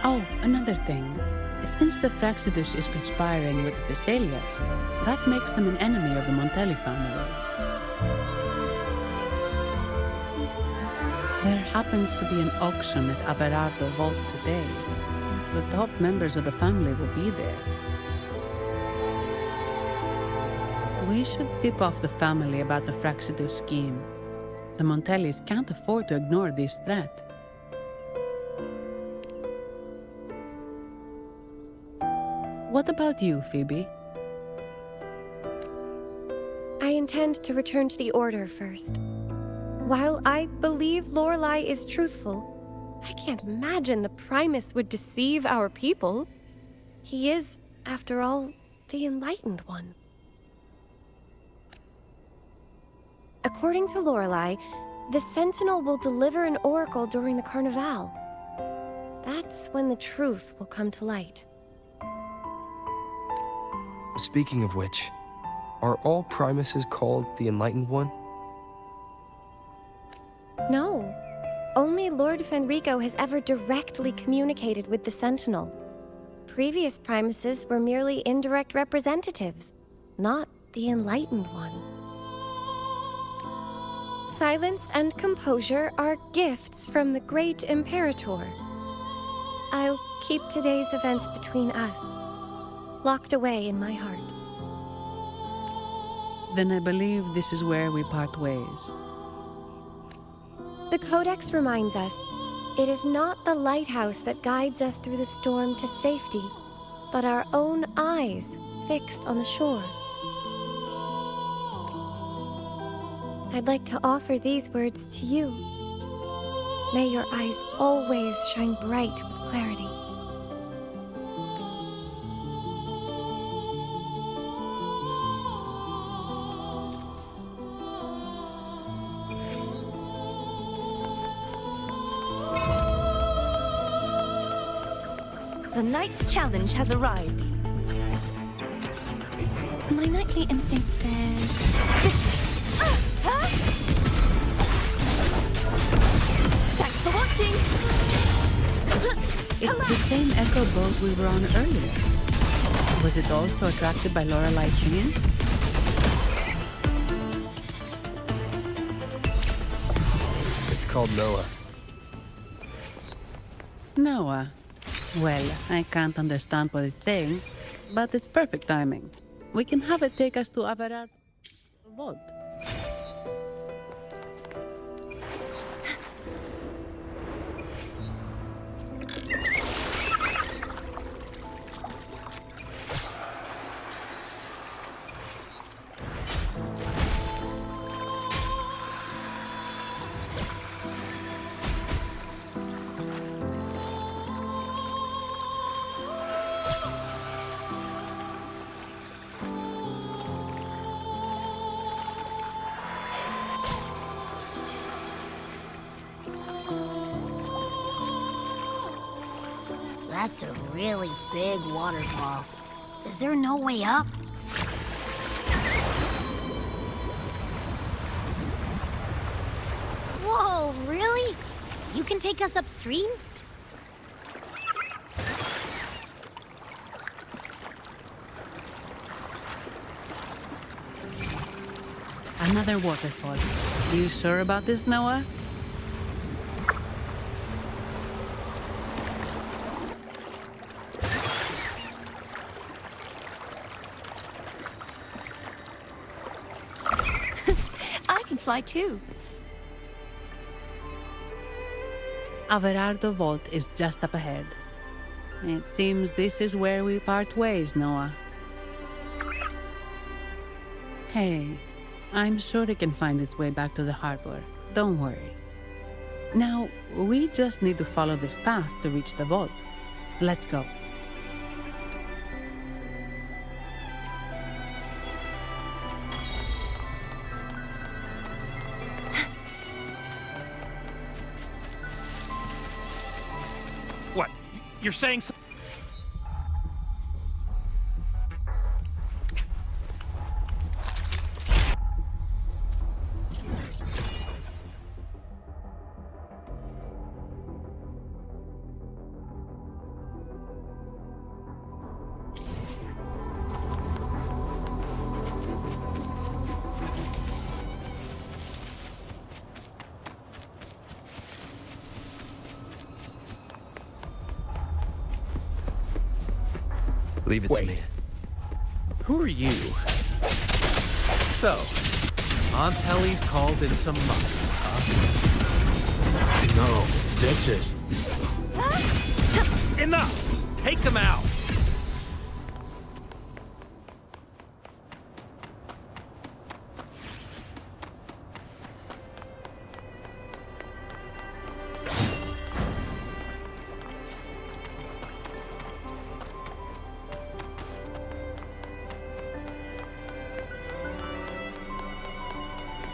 Oh, another thing. Since the Fraxidus is conspiring with the Thessalias, that makes them an enemy of the Montelli family. There happens to be an auction at Averardo Vault today. The top members of the family will be there. We should tip off the family about the Fraxidus scheme. The Montellis can't afford to ignore this threat. What about you, Phoebe? I intend to return to the Order first. While I believe Lorelei is truthful, I can't imagine the Primus would deceive our people. He is, after all, the Enlightened One. According to Lorelei, the Sentinel will deliver an oracle during the Carnival. That's when the truth will come to light. Speaking of which, are all Primuses called the Enlightened One? No. Only Lord Fenrico has ever directly communicated with the Sentinel. Previous Primuses were merely indirect representatives, not the Enlightened One. Silence and composure are gifts from the great Imperator. I'll keep today's events between us, locked away in my heart. Then I believe this is where we part ways. The Codex reminds us, it is not the lighthouse that guides us through the storm to safety, but our own eyes fixed on the shore. I'd like to offer these words to you. May your eyes always shine bright with clarity. The Knight's challenge has arrived. My nightly instinct says this way. Thanks for watching. It's the same echo boat we were on earlier. Was it also attracted by Lorelei's singing? It's called Noah. Noah. Well, I can't understand what it's saying, but it's perfect timing. We can have it take us to Averardo Vault. That's a really big waterfall. Is there no way up? Whoa, really? You can take us upstream? Another waterfall. You sure about this, Noah? Fly too. Averardo Vault is just up ahead. It seems this is where we part ways, Noah. Hey, I'm sure it can find its way back to the harbor. Don't worry. Now, we just need to follow this path to reach the vault. Let's go. What? You're saying so? Leave it to me. Who are you? So, Aunt Helly's called in some muscle, huh? No, this is... Enough! Take them out!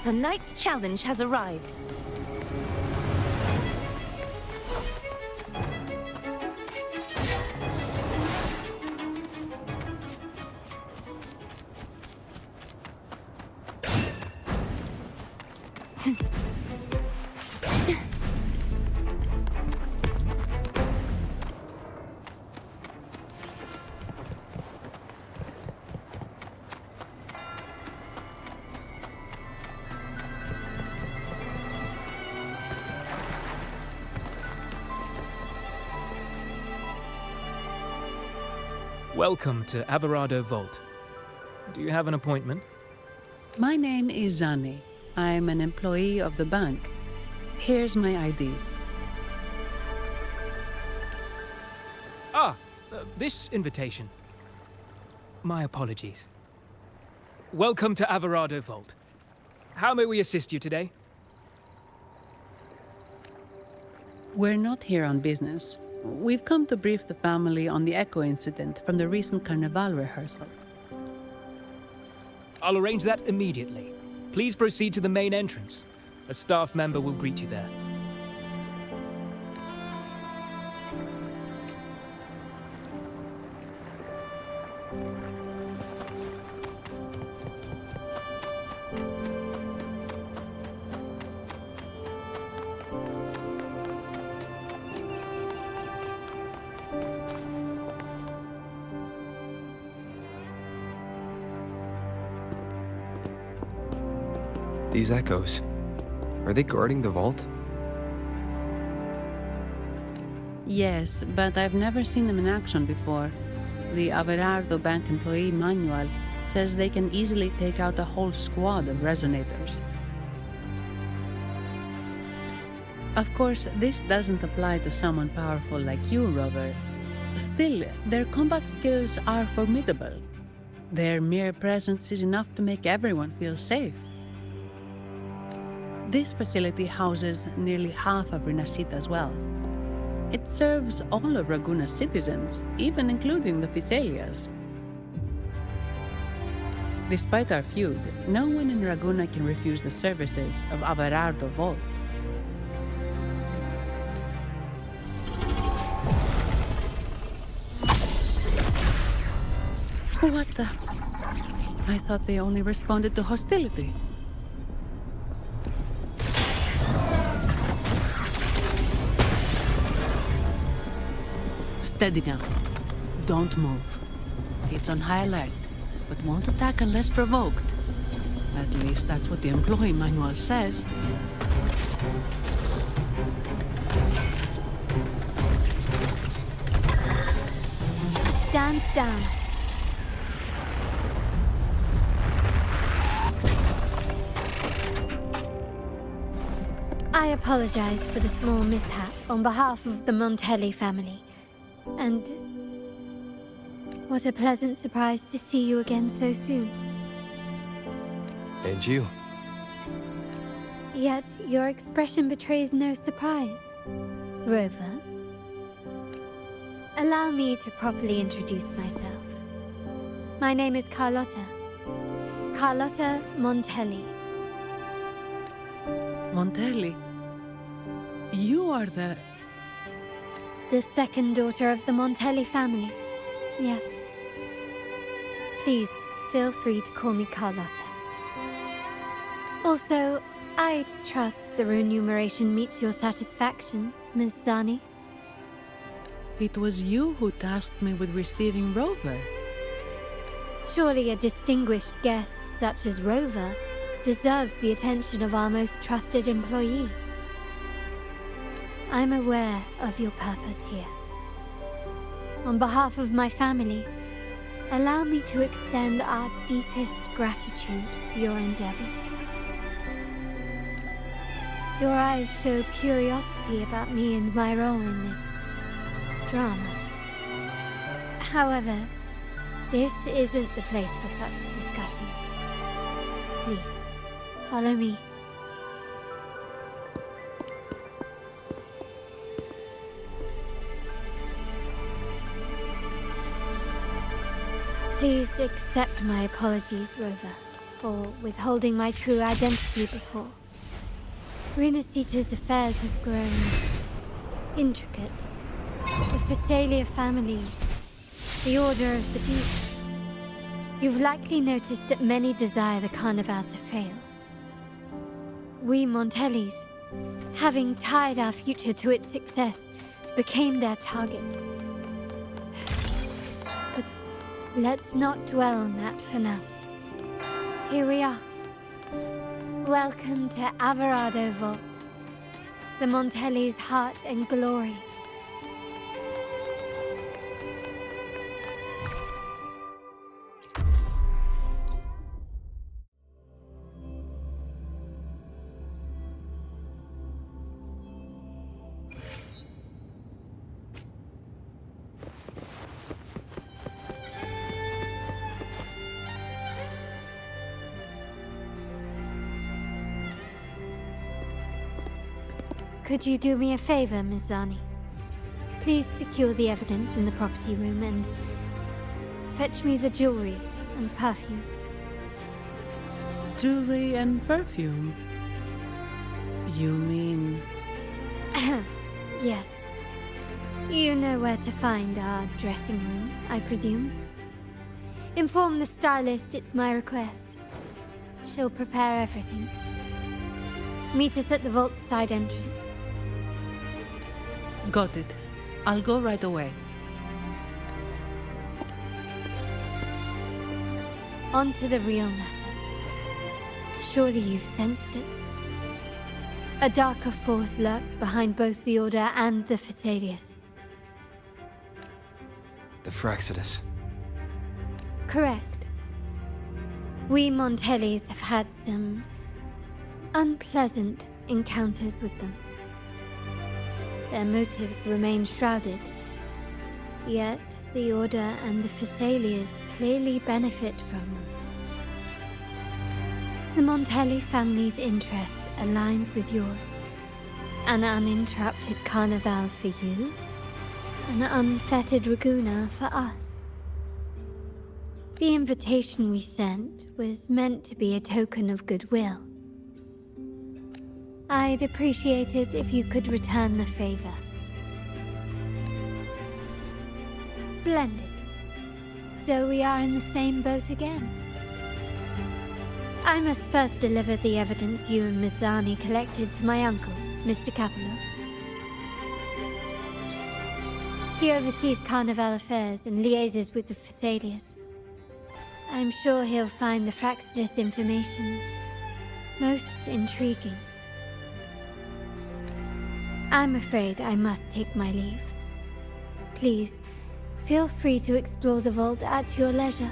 The knight's challenge has arrived. Welcome to Alvarado Vault. Do you have an appointment? My name is Zani. I'm an employee of the bank. Here's my ID. This invitation. My apologies. Welcome to Alvarado Vault. How may we assist you today? We're not here on business. We've come to brief the family on the Echo incident from the recent Carnival rehearsal. I'll arrange that immediately. Please proceed to the main entrance. A staff member will greet you there. These echoes, are they guarding the vault? Yes, but I've never seen them in action before. The Averardo Bank employee manual says they can easily take out a whole squad of resonators. Of course, this doesn't apply to someone powerful like you, Rover. Still, their combat skills are formidable. Their mere presence is enough to make everyone feel safe. This facility houses nearly half of Renacita's wealth. It serves all of Raguna's citizens, even including the Phisalias. Despite our feud, no one in Raguna can refuse the services of Averardo Vault. What the? I thought they only responded to hostility. Steady now. Don't move. It's on high alert, but won't attack unless provoked. At least that's what the employee manual says. Stand down. I apologize for the small mishap on behalf of the Montelli family. And what a pleasant surprise to see you again so soon. And you. Yet your expression betrays no surprise. Rover, allow me to properly introduce myself. My name is Carlotta. Carlotta Montelli. Montelli? You are the second daughter of the Montelli family. Yes. Please, feel free to call me Carlotta. Also, I trust the remuneration meets your satisfaction, Ms. Zani. It was you who tasked me with receiving Rover. Surely a distinguished guest such as Rover deserves the attention of our most trusted employee. I'm aware of your purpose here. On behalf of my family, allow me to extend our deepest gratitude for your endeavors. Your eyes show curiosity about me and my role in this drama. However, this isn't the place for such discussions. Please, follow me. Please accept my apologies, Rover, for withholding my true identity before. Renacita's affairs have grown intricate. The Phasalia family, the Order of the Deep. You've likely noticed that many desire the Carnival to fail. We Montellis, having tied our future to its success, became their target. But let's not dwell on that for now. Here we are. Welcome to Averardo Vault, the Montelli's heart and glory. Could you do me a favor, Ms. Zani? Please secure the evidence in the property room and fetch me the jewelry and perfume. Jewelry and perfume? You mean... Yes. You know where to find our dressing room, I presume? Inform the stylist it's my request. She'll prepare everything. Meet us at the vault's side entrance. Got it. I'll go right away. On to the real matter. Surely you've sensed it. A darker force lurks behind both the Order and the Phasaelius. The Fraxidus. Correct. We Montellis have had some unpleasant encounters with them. Their motives remain shrouded, yet the Order and the Phasaelius clearly benefit from them. The Montelli family's interest aligns with yours. An uninterrupted carnival for you, an unfettered Ragusa for us. The invitation we sent was meant to be a token of goodwill. I'd appreciate it if you could return the favor. Splendid. So we are in the same boat again. I must first deliver the evidence you and Miss Zani collected to my uncle, Mr. Capello. He oversees Carnival affairs and liaises with the Phasaelius. I'm sure he'll find the Fraxidus information most intriguing. I'm afraid I must take my leave. Please, feel free to explore the vault at your leisure.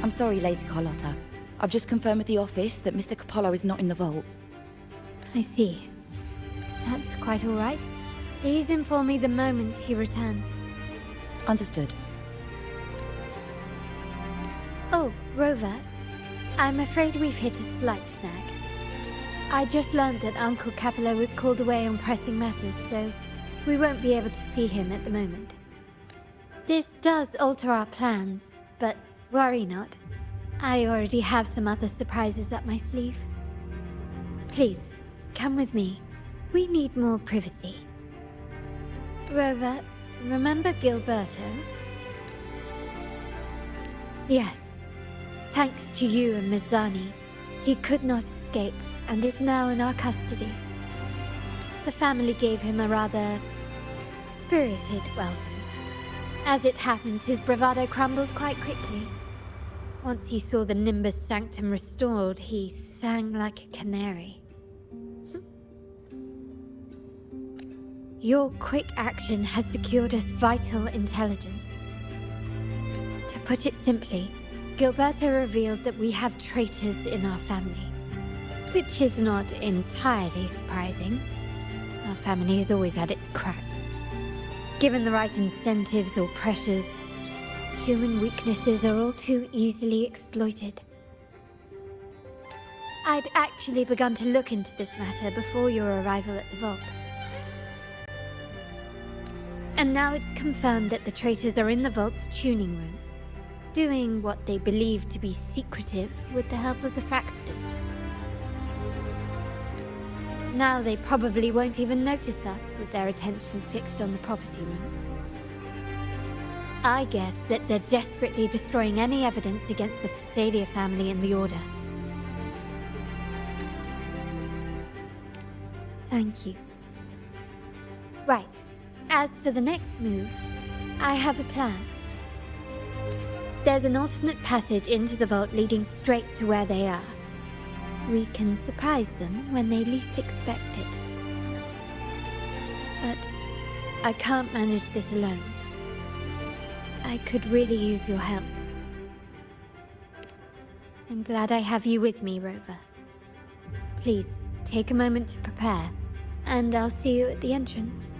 I'm sorry, Lady Carlotta. I've just confirmed with the office that Mr. Capello is not in the vault. I see. That's quite all right. Please inform me the moment he returns. Understood. Oh, Rover, I'm afraid we've hit a slight snag. I just learned that Uncle Capello was called away on pressing matters, so we won't be able to see him at the moment. This does alter our plans, but worry not. I already have some other surprises up my sleeve. Please, come with me. We need more privacy. Rover, remember Gilberto? Yes. Thanks to you and Miss Zani, he could not escape and is now in our custody. The family gave him a rather spirited welcome. As it happens, his bravado crumbled quite quickly. Once he saw the Nimbus Sanctum restored, he sang like a canary. Your quick action has secured us vital intelligence. To put it simply, Gilberto revealed that we have traitors in our family. Which is not entirely surprising. Our family has always had its cracks. Given the right incentives or pressures, human weaknesses are all too easily exploited. I'd actually begun to look into this matter before your arrival at the vault. And now it's confirmed that the traitors are in the vault's tuning room, doing what they believe to be secretive with the help of the Fraxters. Now they probably won't even notice us with their attention fixed on the property room. I guess that they're desperately destroying any evidence against the Phasalia family and the Order. Thank you. Right. As for the next move, I have a plan. There's an alternate passage into the vault leading straight to where they are. We can surprise them when they least expect it. But I can't manage this alone. I could really use your help. I'm glad I have you with me, Rover. Please, take a moment to prepare, and I'll see you at the entrance.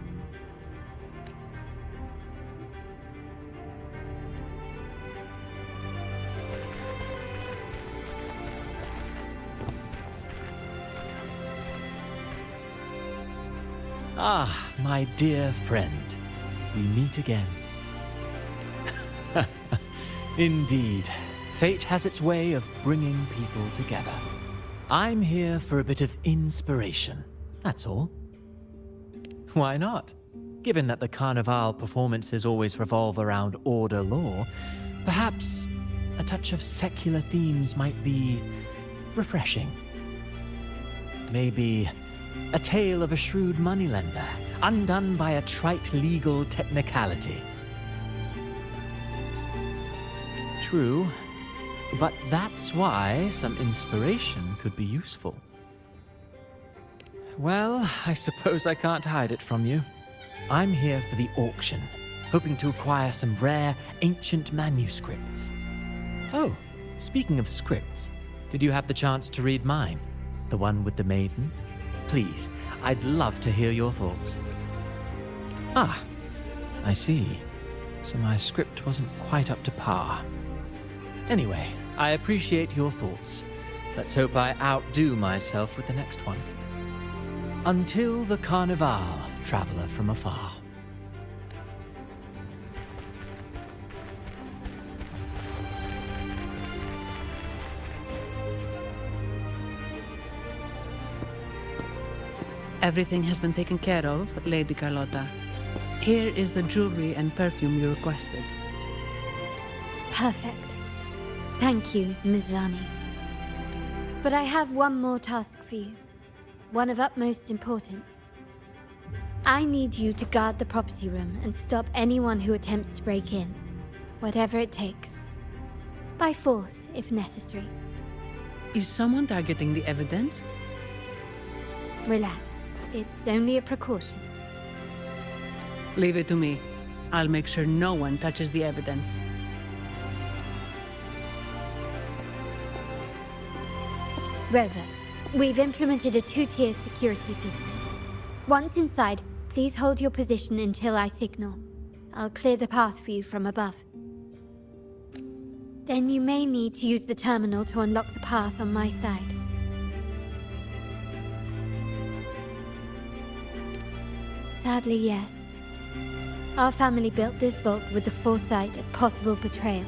Ah, my dear friend. We meet again. Indeed. Fate has its way of bringing people together. I'm here for a bit of inspiration, that's all. Why not? Given that the Carnival performances always revolve around Order lore, perhaps a touch of secular themes might be refreshing. Maybe a tale of a shrewd moneylender, undone by a trite legal technicality. True, but that's why some inspiration could be useful. Well, I suppose I can't hide it from you. I'm here for the auction, hoping to acquire some rare, ancient manuscripts. Oh, speaking of scripts, did you have the chance to read mine? The one with the maiden? Please, I'd love to hear your thoughts. Ah, I see. So my script wasn't quite up to par. Anyway, I appreciate your thoughts. Let's hope I outdo myself with the next one. Until the Carnival, traveler from afar. Everything has been taken care of, Lady Carlotta. Here is the jewelry and perfume you requested. Perfect. Thank you, Miss Zani. But I have one more task for you. One of utmost importance. I need you to guard the property room and stop anyone who attempts to break in. Whatever it takes. By force, if necessary. Is someone targeting the evidence? Relax. It's only a precaution. Leave it to me. I'll make sure no one touches the evidence. Rover, We've implemented a two-tier security system. Once inside, please hold your position until I signal. I'll clear the path for you from above. Then you may need to use the terminal to unlock the path on my side. Sadly, yes. Our family built this vault with the foresight of possible betrayal.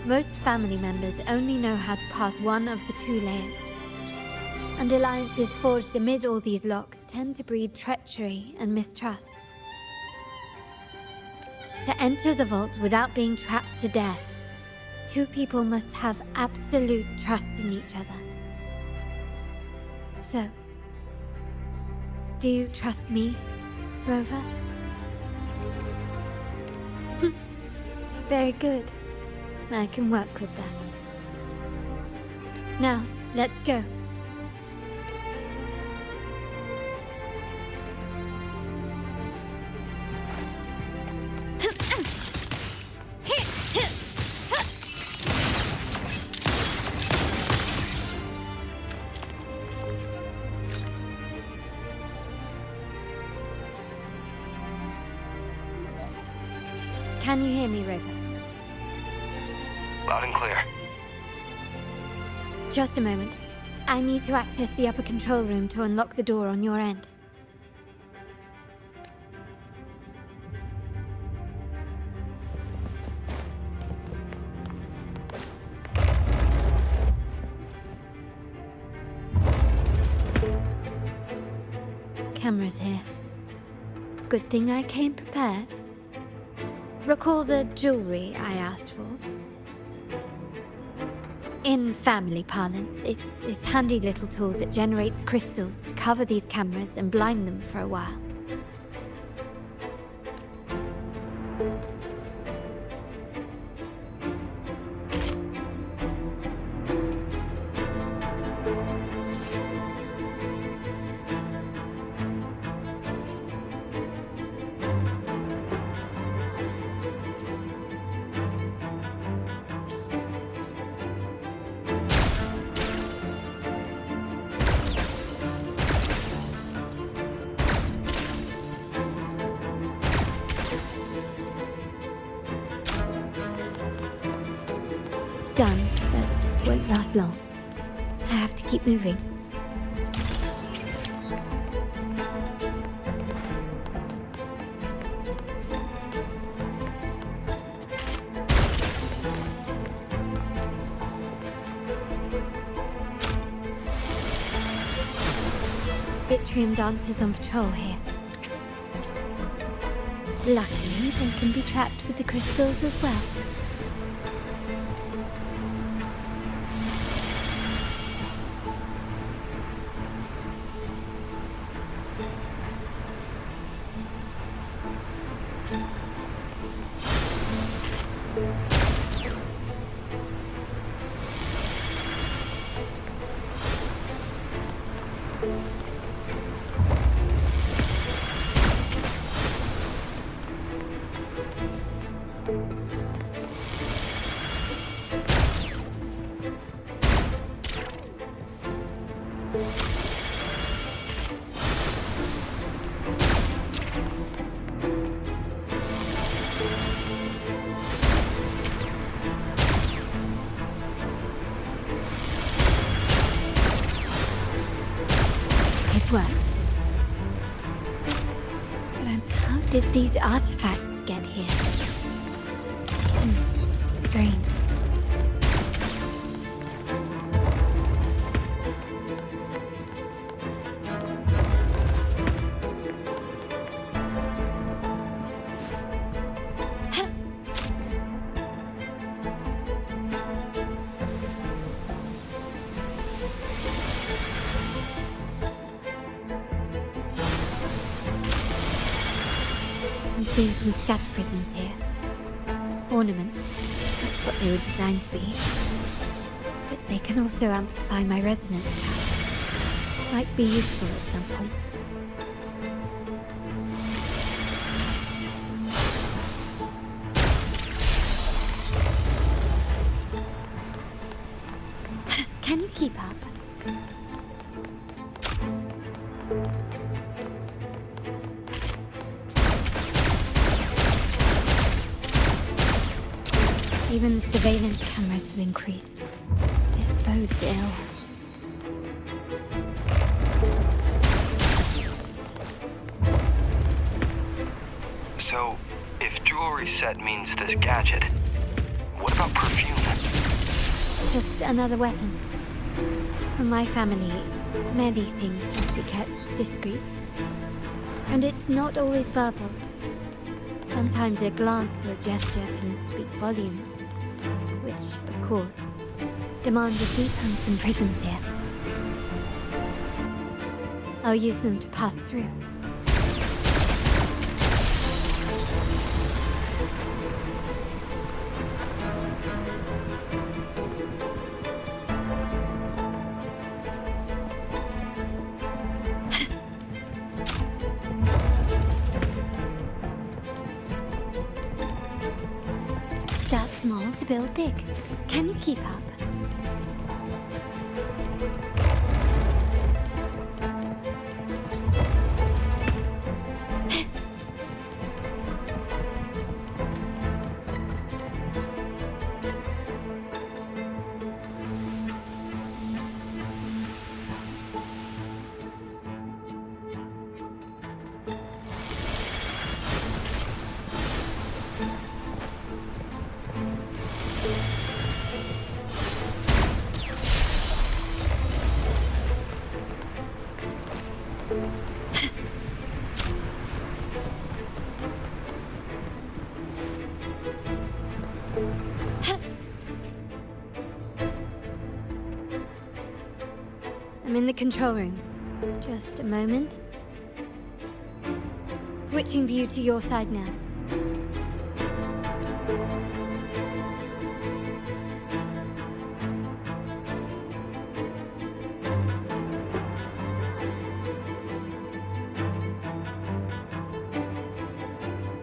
Most family members only know how to pass one of the two layers. And alliances forged amid all these locks tend to breed treachery and mistrust. To enter the vault without being trapped to death, two people must have absolute trust in each other. So, do you trust me, Rover? Very good. I can work with that. Now, let's go. Can you hear me, Rover? Loud and clear. Just a moment. I need to access the upper control room to unlock the door on your end. Cameras here. Good thing I came prepared. Recall the jewelry I asked for? In family parlance, it's this handy little tool that generates crystals to cover these cameras and blind them for a while. Done, but won't last long. I have to keep moving. Bitrium dancers on patrol here. Luckily, they can be trapped with the crystals as well. It worked. But how did these artifacts get here? Strange. I'm seeing some scatter prisms here. Ornaments. That's what they were designed to be. But they can also amplify my resonance power. Might be useful at some point. Can you keep up? Even the surveillance cameras have increased. This bodes ill. So, if jewelry set means this gadget, what about perfume? Just another weapon. For my family, many things must be kept discreet. And it's not always verbal. Sometimes a glance or a gesture can speak volumes, which, of course, demands a deep and some prisms here. I'll use them to pass through. Start small to build big. Can you keep up? I'm in the control room. Just a moment. Switching view to your side now.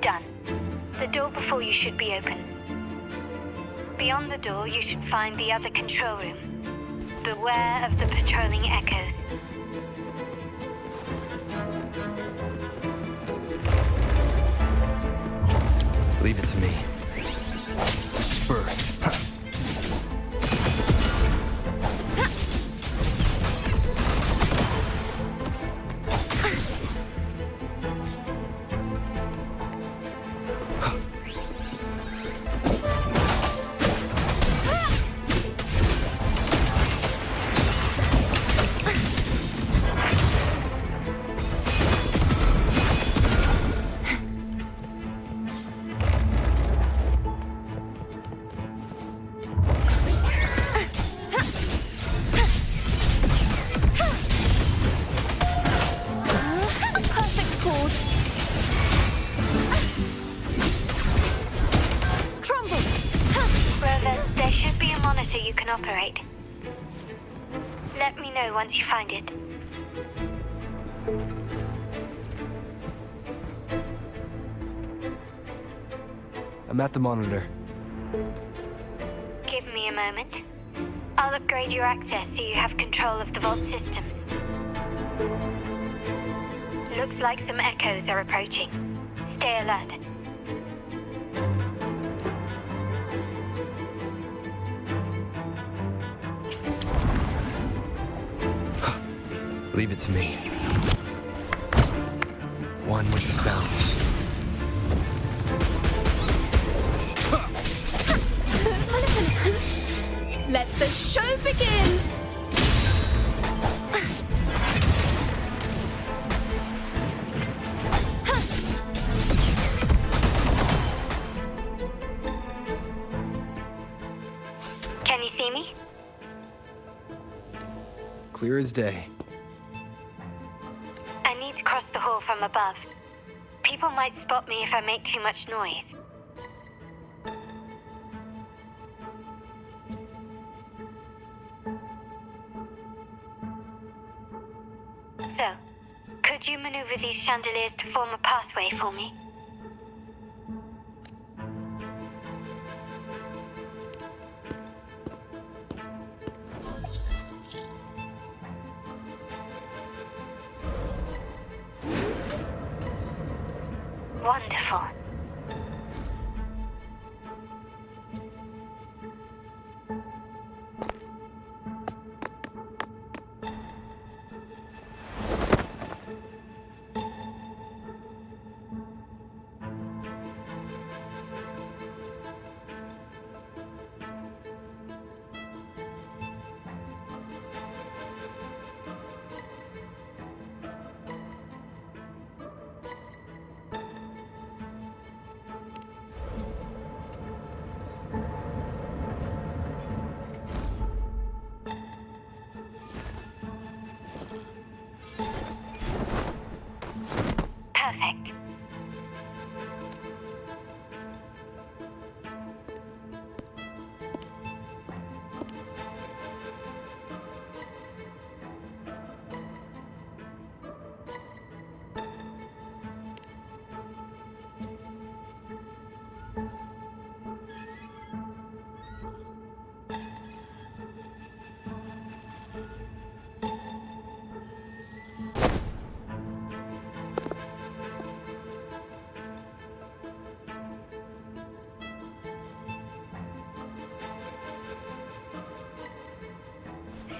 Done. The door before you should be open. Beyond the door, you should find the other control room. Beware of the patrolling echoes. Leave it to me. Disperse. You can operate. Let me know once you find it. I'm at the monitor. Give me a moment. I'll upgrade your access so you have control of the vault systems. Looks like some echoes are approaching. Stay alert. Leave it to me. One with the sounds. Let the show begin! Can you see me? Clear as day. I need to cross the hall from above. People might spot me if I make too much noise. So, could you maneuver these chandeliers to form a pathway for me? Wonderful. Perfect.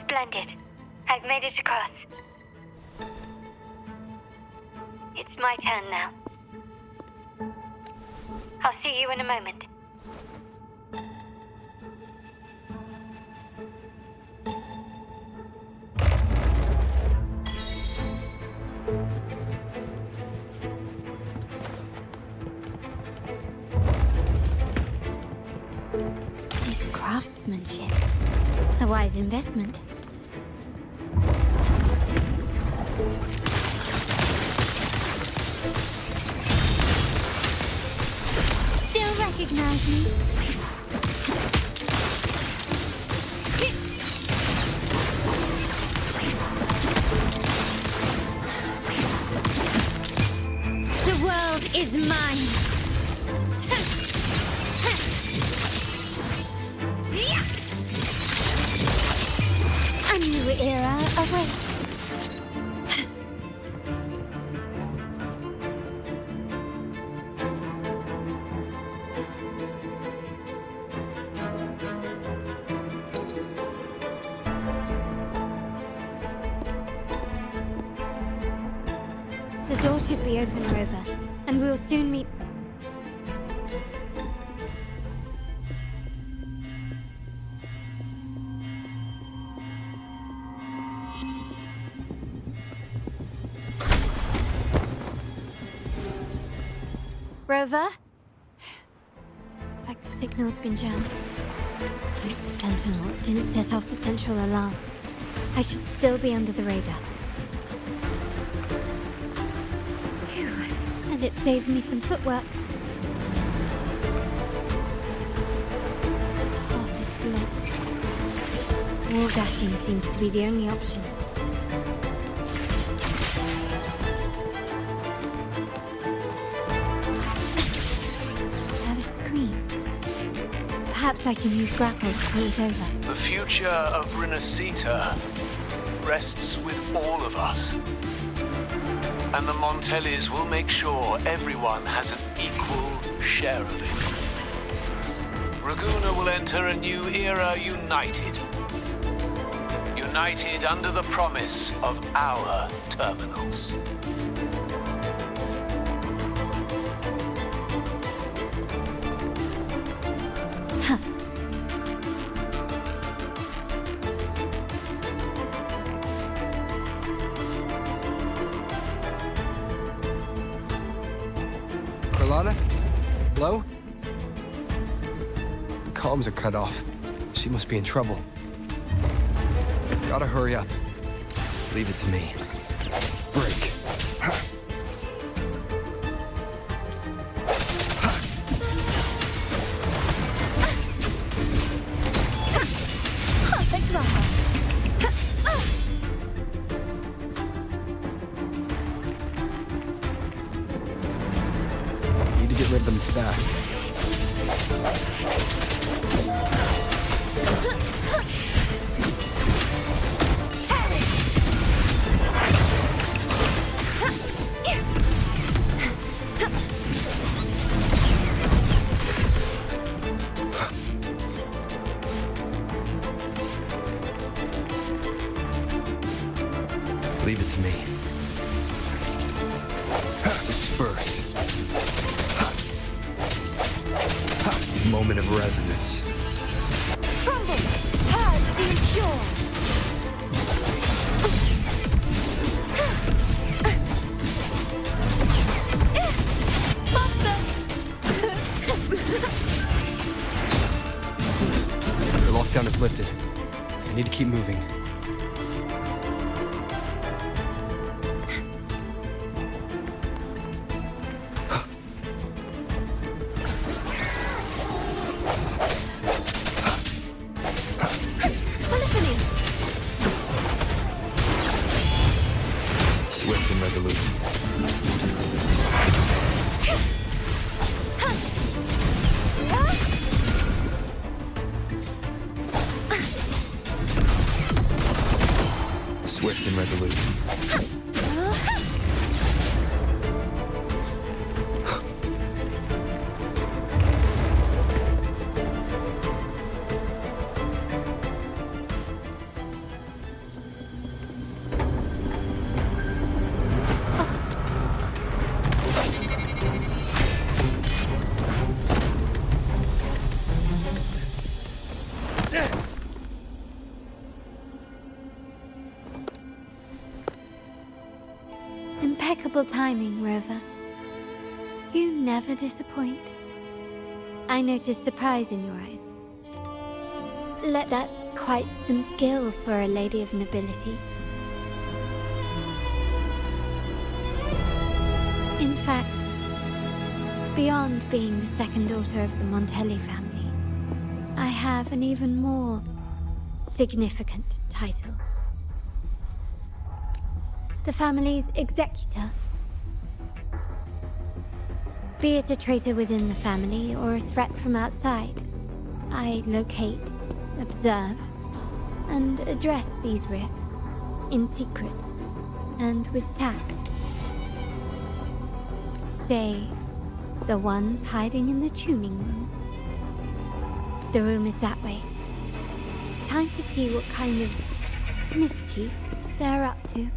Splendid. I've made it across. It's my turn now. I'll see you in a moment. This craftsmanship. A wise investment. Still recognize me? The world is mine. A new era awaits. The door should be open, Rover, and we'll soon meet. Rover? Looks like the signal's been jammed. Like the Sentinel, it didn't set off the central alarm. I should still be under the radar. Phew. And it saved me some footwork. Path is blocked. Wall dashing seems to be the only option. Perhaps I can use grapples to pull it over. The future of Renacita rests with all of us. And the Montellis will make sure everyone has an equal share of it. Ragusa will enter a new era united. United under the promise of our terminals. Carlotta? Hello? The comms are cut off. She must be in trouble. Gotta hurry up. Leave it to me. Break. Need to get rid of them fast. moment of resonance. Crumble! Purge the impure! Monster! The lockdown is lifted. I need to keep moving. Swift and resolute. Swift and resolute. Impeccable timing, Rover. You never disappoint. I notice surprise in your eyes. That's quite some skill for a lady of nobility. In fact, beyond being the second daughter of the Montelli family, I have an even more significant title. The family's executor. Be it a traitor within the family or a threat from outside, I locate, observe, and address these risks in secret and with tact. Say, the ones hiding in the tuning room. The room is that way. Time to see what kind of mischief they're up to.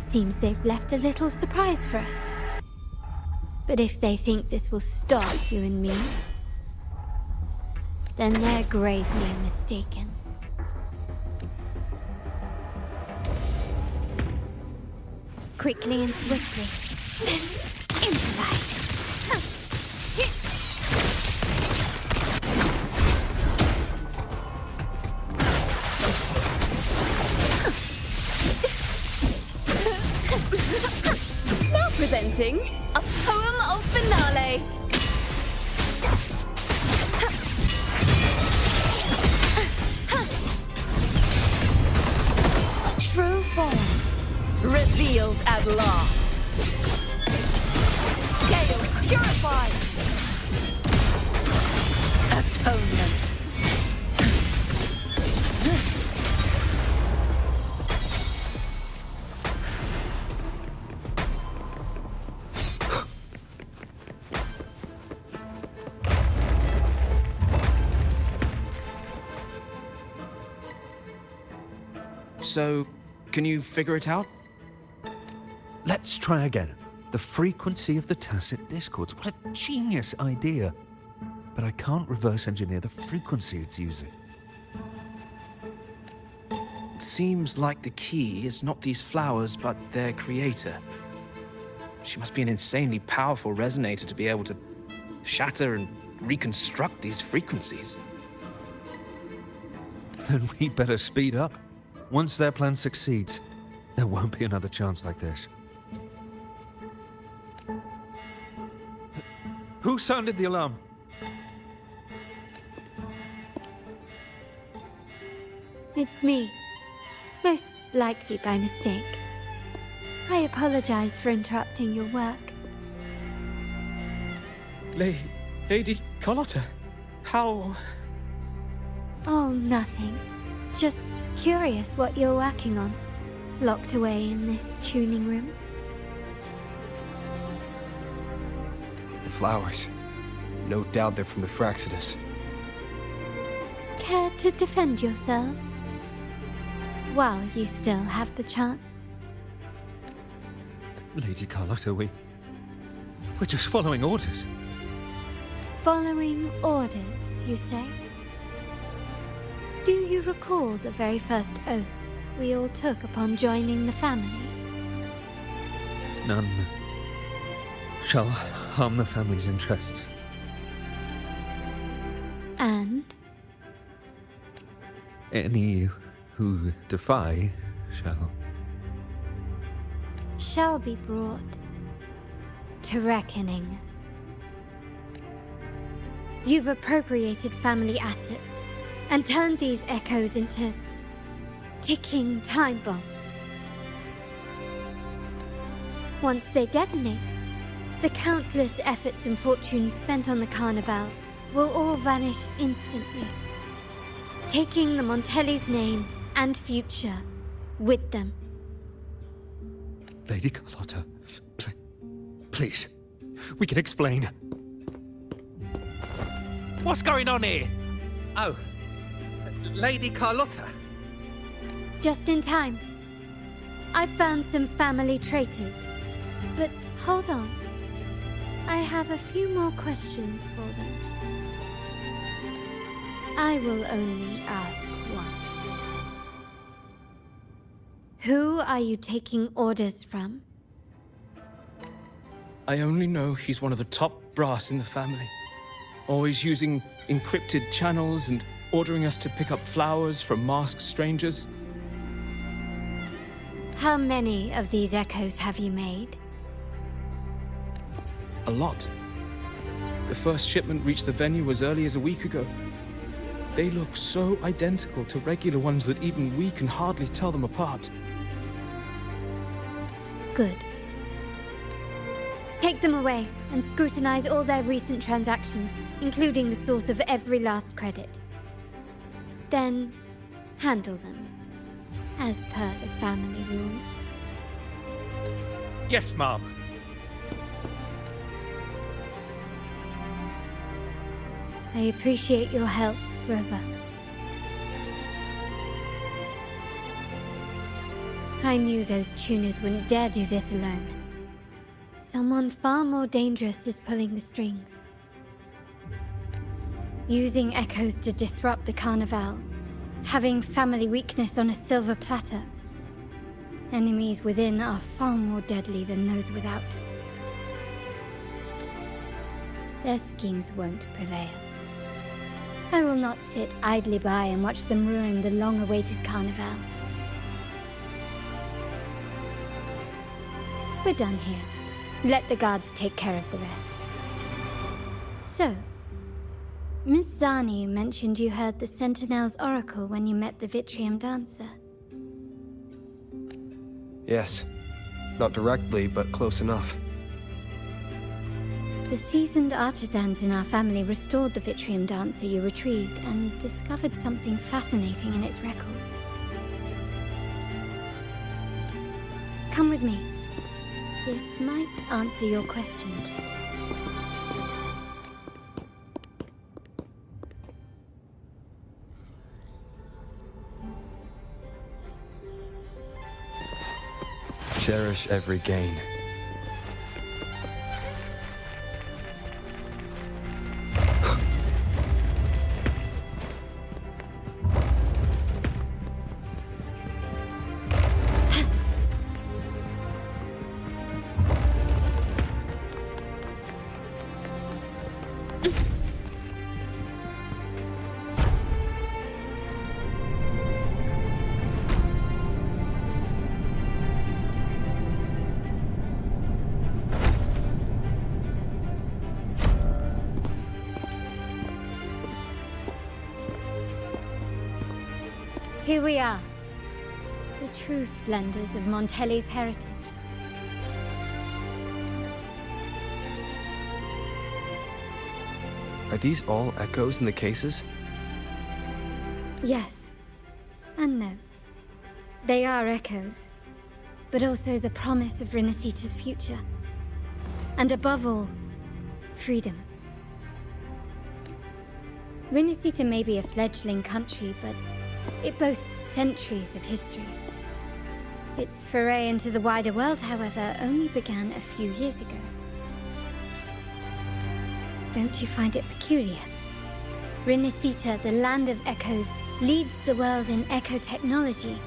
Seems they've left a little surprise for us. But if they think this will stop you and me, then they're gravely mistaken. Quickly and swiftly. Improvise. Now presenting a poem of finale. True form revealed at last. Chaos purified. Atonement. So, can you figure it out? Let's try again. The frequency of the tacit discords. What a genius idea. But I can't reverse engineer the frequency it's using. It seems like the key is not these flowers, but their creator. She must be an insanely powerful resonator to be able to shatter and reconstruct these frequencies. Then we better speed up. Once their plan succeeds, there won't be another chance like this. Who sounded the alarm? It's me. Most likely by mistake. I apologize for interrupting your work. Lady Carlotta, how... Oh, nothing. Just curious what you're working on, locked away in this tuning room. The flowers. No doubt they're from the Fraxidus. Care to defend yourselves? While you still have the chance. Lady Carlotta, we're just following orders. Following orders, you say? Do you recall the very first oath we all took upon joining the family? None shall harm the family's interests. And? Any who defy shall be brought to reckoning. You've appropriated family assets and turned these echoes into ticking time bombs. Once they detonate, the countless efforts and fortunes spent on the Carnival will all vanish instantly, taking the Montelli's name and future with them. Lady Carlotta, please, we can explain. What's going on here? Oh, Lady Carlotta. Just in time. I found some family traitors. But hold on. I have a few more questions for them. I will only ask once. Who are you taking orders from? I only know he's one of the top brass in the family. Always using encrypted channels and ordering us to pick up flowers from masked strangers. How many of these echoes have you made? A lot. The first shipment reached the venue as early as a week ago. They look so identical to regular ones that even we can hardly tell them apart. Good. Take them away and scrutinize all their recent transactions, including the source of every last credit. Then, handle them, as per the family rules. Yes, Mom. I appreciate your help, Rover. I knew those tuners wouldn't dare do this alone. Someone far more dangerous is pulling the strings. Using echoes to disrupt the Carnival. Having family weakness on a silver platter. Enemies within are far more deadly than those without. Their schemes won't prevail. I will not sit idly by and watch them ruin the long-awaited Carnival. We're done here. Let the guards take care of the rest. So, Miss Zani mentioned you heard the Sentinel's oracle when you met the Vitrium dancer. Yes. Not directly, but close enough. The seasoned artisans in our family restored the Vitrium dancer you retrieved and discovered something fascinating in its records. Come with me. This might answer your question. Cherish every gain. Here we are. The true splendors of Montelli's heritage. Are these all echoes in the cases? Yes. And no. They are echoes. But also the promise of Renacita's future. And above all, freedom. Rinascita may be a fledgling country, but it boasts centuries of history. Its foray into the wider world, however, only began a few years ago. Don't you find it peculiar? Rinascita, the land of echoes, leads the world in echo technology,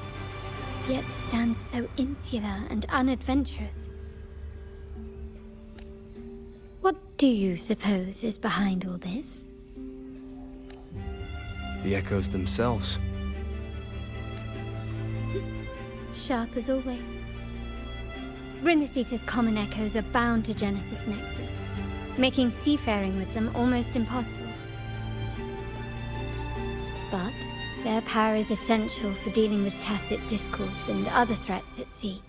yet stands so insular and unadventurous. What do you suppose is behind all this? The echoes themselves. Sharp as always. Rinascita's common echoes are bound to Genesis Nexus, making seafaring with them almost impossible. But their power is essential for dealing with tacit discords and other threats at sea.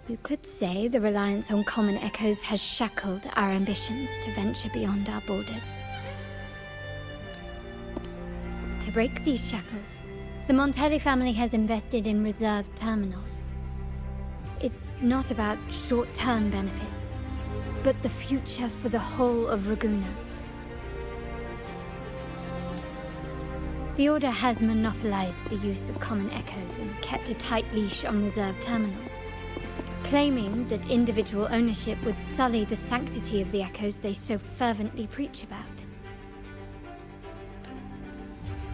You could say the reliance on common echoes has shackled our ambitions to venture beyond our borders. To break these shackles, the Montelli family has invested in reserved terminals. It's not about short-term benefits, but the future for the whole of Ragusa. The Order has monopolized the use of common echoes and kept a tight leash on reserved terminals, claiming that individual ownership would sully the sanctity of the echoes they so fervently preach about.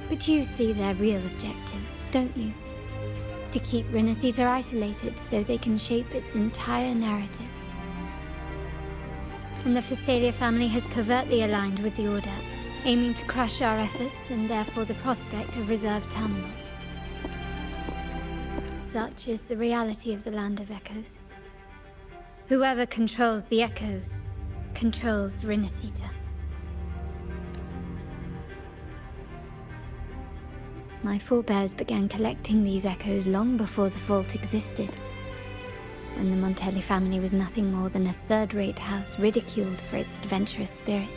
But you see their real objective, don't you? To keep Rinascita isolated so they can shape its entire narrative. And the Phasalia family has covertly aligned with the Order, aiming to crush our efforts and therefore the prospect of reserved terminals. Such is the reality of the Land of Echoes. Whoever controls the Echoes controls Rinascita. My forebears began collecting these echoes long before the vault existed, when the Montelli family was nothing more than a third-rate house ridiculed for its adventurous spirit.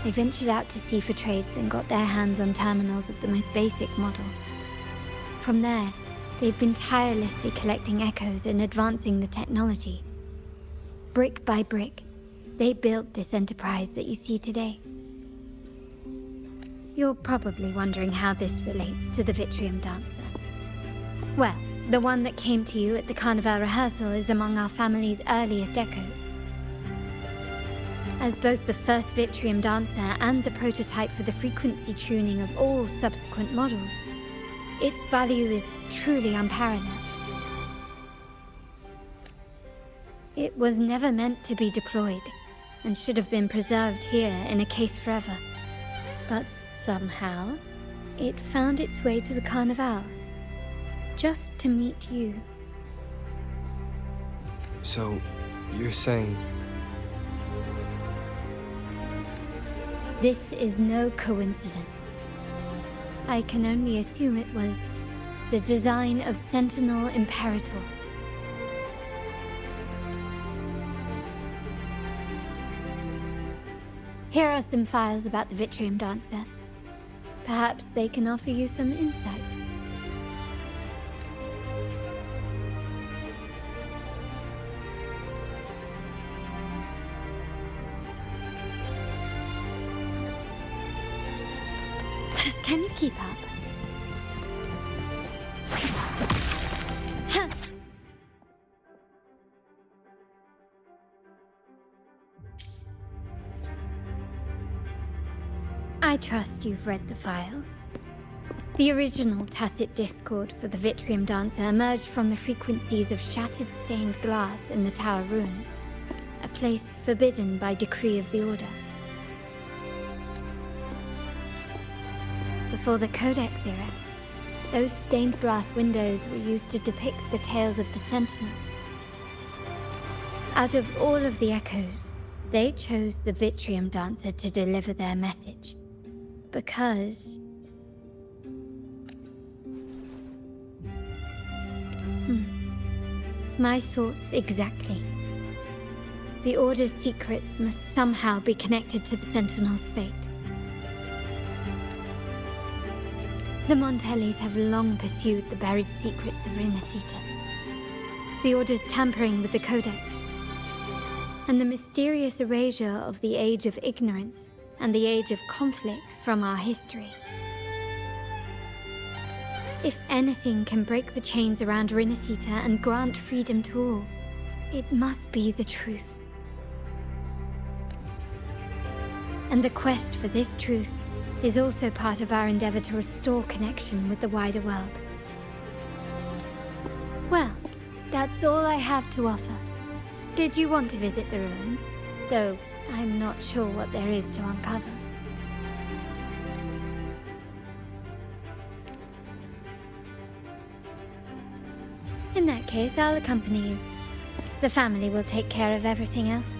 They ventured out to sea for trades and got their hands on terminals of the most basic model. From there, they've been tirelessly collecting echoes and advancing the technology. Brick by brick, they built this enterprise that you see today. You're probably wondering how this relates to the Vitrium Dancer. Well, the one that came to you at the Carnival rehearsal is among our family's earliest echoes. As both the first Vitrium Dancer and the prototype for the frequency tuning of all subsequent models, its value is truly unparalleled. It was never meant to be deployed, and should have been preserved here in a case forever. But somehow, it found its way to the Carnival, just to meet you. So, you're saying... This is no coincidence. I can only assume it was the design of Sentinel Imperator. Here are some files about the Vitrium Dancer. Perhaps they can offer you some insights. Can you keep up? I trust you've read the files. The original tacit discord for the Vitrium Dancer emerged from the frequencies of shattered stained glass in the tower ruins, a place forbidden by decree of the Order. Before the Codex era, those stained glass windows were used to depict the tales of the Sentinel. Out of all of the echoes, they chose the Vitrium Dancer to deliver their message. Because... My thoughts exactly. The Order's secrets must somehow be connected to the Sentinel's fate. The Montellis have long pursued the buried secrets of Rinascita. The Order's tampering with the Codex, and the mysterious erasure of the age of ignorance and the age of conflict from our history. If anything can break the chains around Rinasita and grant freedom to all, it must be the truth. And the quest for this truth is also part of our endeavor to restore connection with the wider world. Well, that's all I have to offer. Did you want to visit the ruins? Though I'm not sure what there is to uncover. In that case, I'll accompany you. The family will take care of everything else.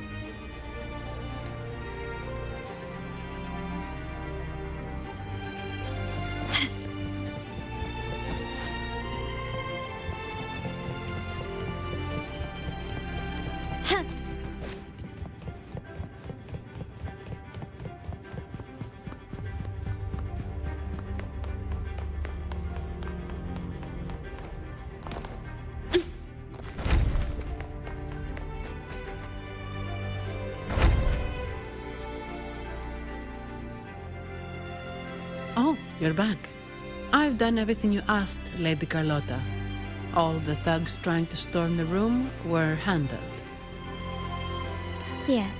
Oh, you're back. I've done everything you asked, Lady Carlotta. All the thugs trying to storm the room were handled. Yes.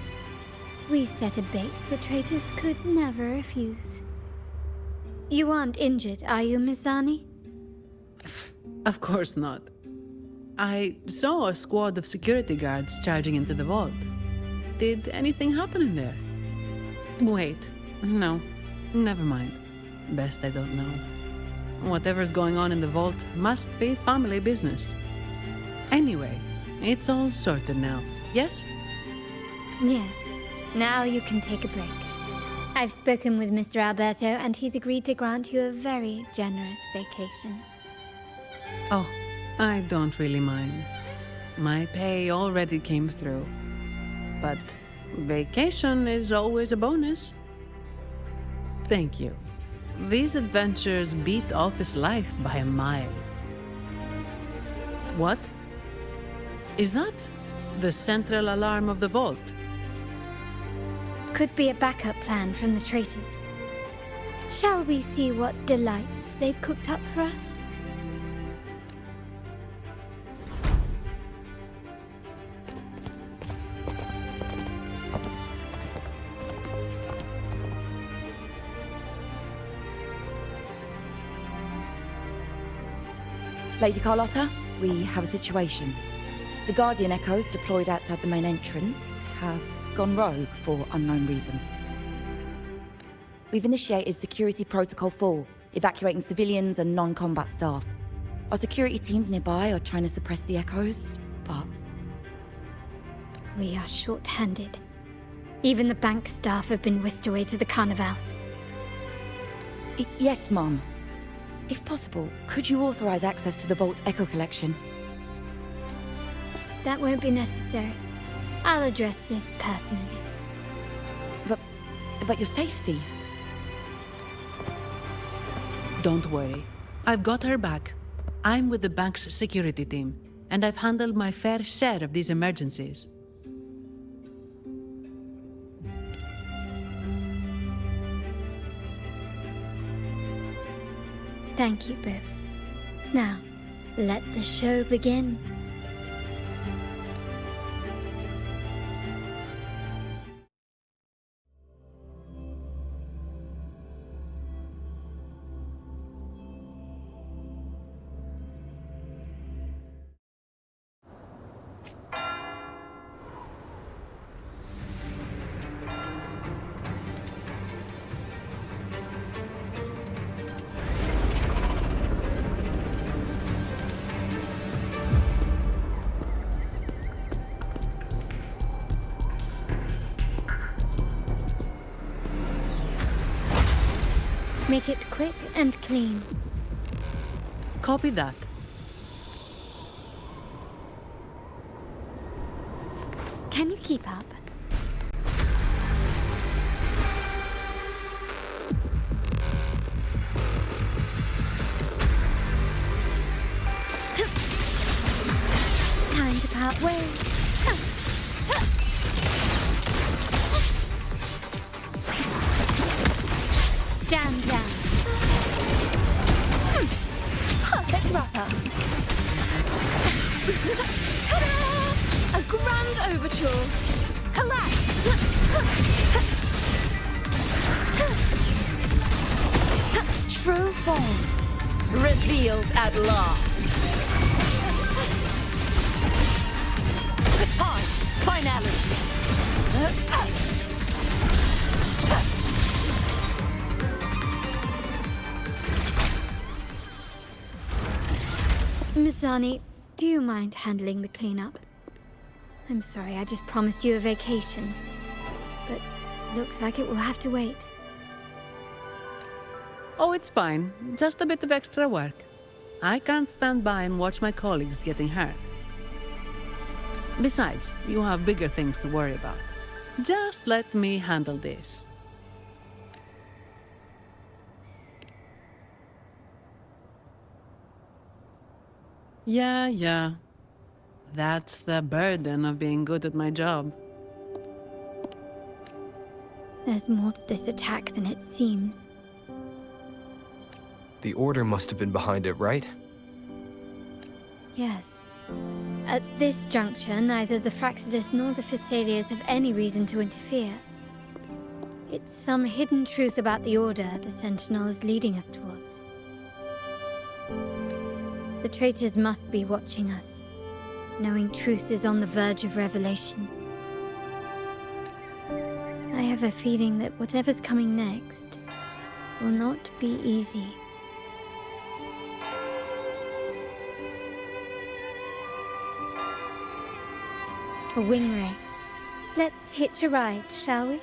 We set a bait the traitors could never refuse. You aren't injured, are you, Miss Zani? Of course not. I saw a squad of security guards charging into the vault. Did anything happen in there? Wait, no, never mind. Best I don't know. Whatever's going on in the vault must be family business. Anyway, it's all sorted now, yes? Yes. Now you can take a break. I've spoken with Mr. Alberto and he's agreed to grant you a very generous vacation. Oh, I don't really mind. My pay already came through. But vacation is always a bonus. Thank you. These adventures beat office life by a mile. What? Is that the central alarm of the vault? Could be a backup plan from the traitors. Shall we see what delights they've cooked up for us? Lady Carlotta, we have a situation. The Guardian Echoes deployed outside the main entrance have gone rogue for unknown reasons. We've initiated Security Protocol 4, evacuating civilians and non-combat staff. Our security teams nearby are trying to suppress the Echoes, but... We are short-handed. Even the bank staff have been whisked away to the Carnival. Yes, Mum. If possible, could you authorize access to the Vault's Echo collection? That won't be necessary. I'll address this personally. But your safety? Don't worry. I've got her back. I'm with the bank's security team, and I've handled my fair share of these emergencies. Thank you both. Now, let the show begin. Make it quick and clean. Copy that. Can you keep up? Time to part ways. Ta-da! A grand overture. Collapse! True form. Revealed at last. The time. Finality. Miss Zani, do you mind handling the cleanup? I'm sorry, I just promised you a vacation. But looks like it will have to wait. Oh, it's fine. Just a bit of extra work. I can't stand by and watch my colleagues getting hurt. Besides, you have bigger things to worry about. Just let me handle this. Yeah. That's the burden of being good at my job. There's more to this attack than it seems. The Order must have been behind it, right? Yes. At this juncture, neither the Fraxidus nor the Phassalias have any reason to interfere. It's some hidden truth about the Order the Sentinel is leading us towards. The traitors must be watching us, knowing truth is on the verge of revelation. I have a feeling that whatever's coming next will not be easy. A wing ray. Let's hitch a ride, shall we?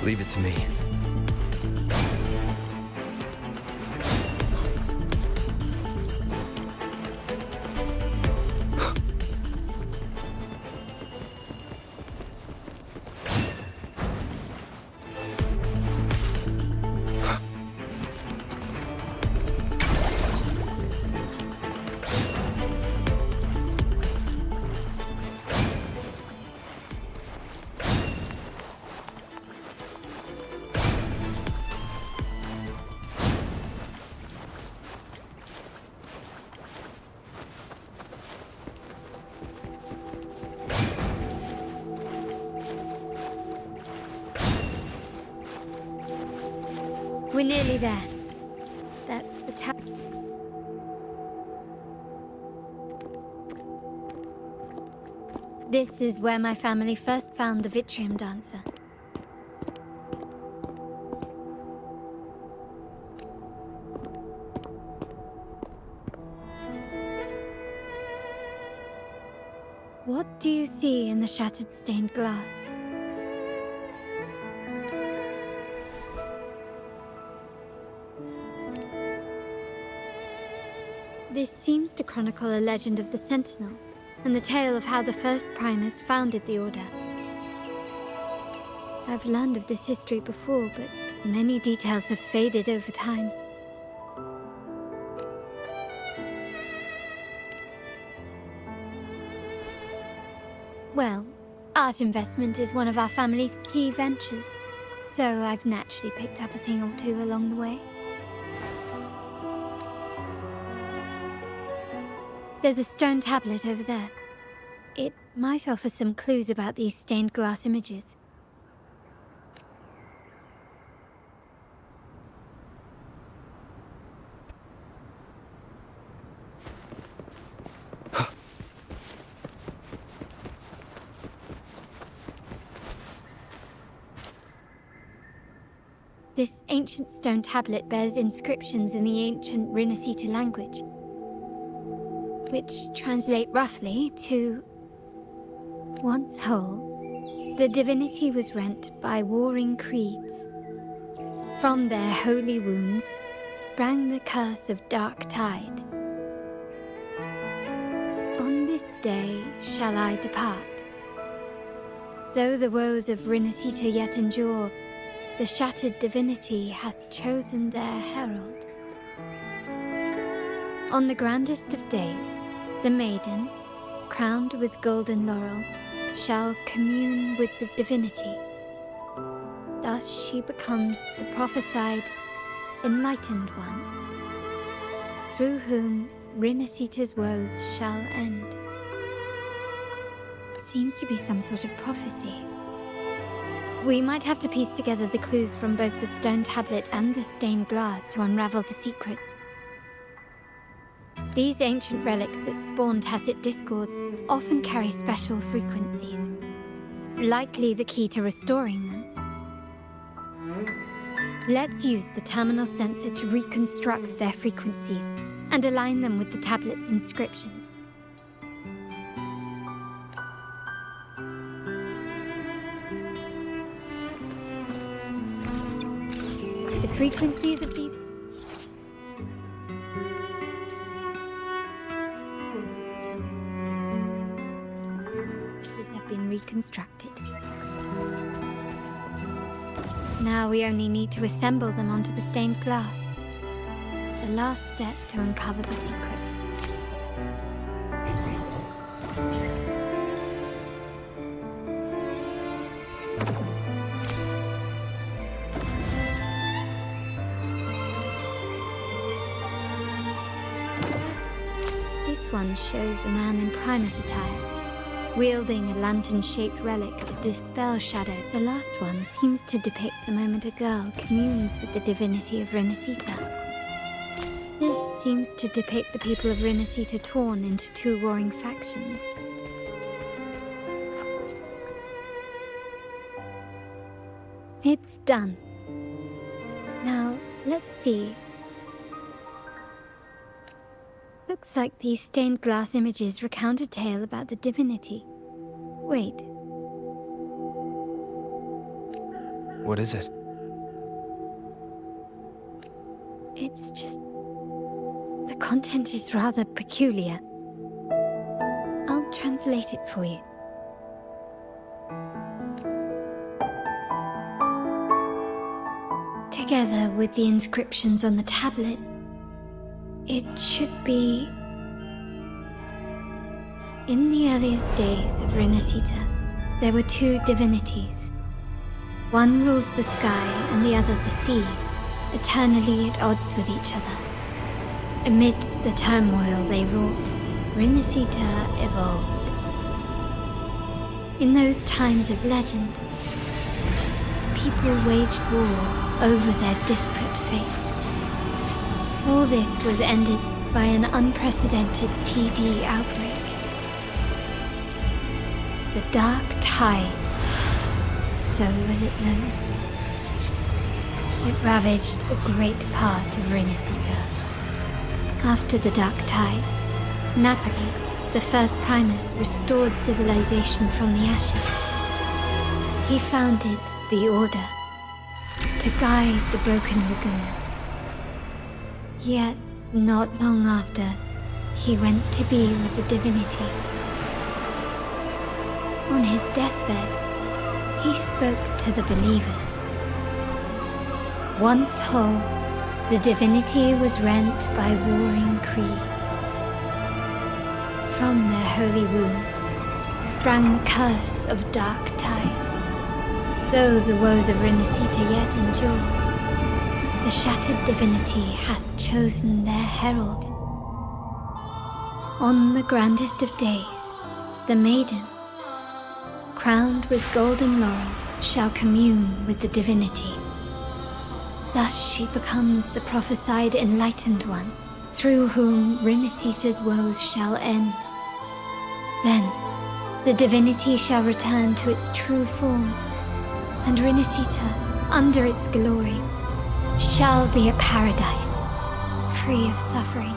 Leave it to me. We're nearly there. That's the tap. This is where my family first found the Vitrium Dancer. What do you see in the shattered stained glass? This seems to chronicle a legend of the Sentinel, and the tale of how the first Primus founded the Order. I've learned of this history before, but many details have faded over time. Well, art investment is one of our family's key ventures, so I've naturally picked up a thing or two along the way. There's a stone tablet over there. It might offer some clues about these stained glass images. This ancient stone tablet bears inscriptions in the ancient Rinascita language, which translate roughly to once whole, The divinity was rent by warring creeds. From their holy wounds sprang the curse of dark tide. On this day shall I depart. Though the woes of Rinascita yet endure, the shattered divinity hath chosen their herald. On the grandest of days, the maiden, crowned with golden laurel, shall commune with the divinity. Thus she becomes the prophesied, enlightened one, through whom Rinascita's woes shall end. It seems to be some sort of prophecy. We might have to piece together the clues from both the stone tablet and the stained glass to unravel the secrets. These ancient relics that spawn tacit discords often carry special frequencies, likely the key to restoring them. Let's use the terminal sensor to reconstruct their frequencies and align them with the tablet's inscriptions. The frequencies of these have been reconstructed. Now we only need to assemble them onto the stained glass. The last step to uncover the secrets. This one shows a man in Primus attire, wielding a lantern-shaped relic to dispel shadow. The last one seems to depict the moment a girl communes with the divinity of Rinascita. This seems to depict the people of Rinascita torn into two warring factions. It's done. Now, let's see. Looks like these stained glass images recount a tale about the divinity. Wait. What is it? It's just... the content is rather peculiar. I'll translate it for you. Together with the inscriptions on the tablet, it should be... In the earliest days of Rinascita, there were two divinities. One rules the sky and the other the seas, eternally at odds with each other. Amidst the turmoil they wrought, Rinascita evolved. In those times of legend, people waged war over their disparate fates. All this was ended by an unprecedented TD outbreak. The Dark Tide, so was it known. It ravaged a great part of Rinascita. After the Dark Tide, Napoli, the first Primus, restored civilization from the ashes. He founded the Order to guide the broken Laguna. Yet, not long after, he went to be with the divinity. On his deathbed, he spoke to the believers. Once whole, the divinity was rent by warring creeds. From their holy wounds sprang the curse of dark tide. Though the woes of Rinascita yet endure, the shattered divinity hath chosen their herald. On the grandest of days, the maiden, crowned with golden laurel, shall commune with the divinity. Thus she becomes the prophesied enlightened one, through whom Rinascita's woes shall end. Then, the divinity shall return to its true form, and Rinascita, under its glory, shall be a paradise, free of suffering.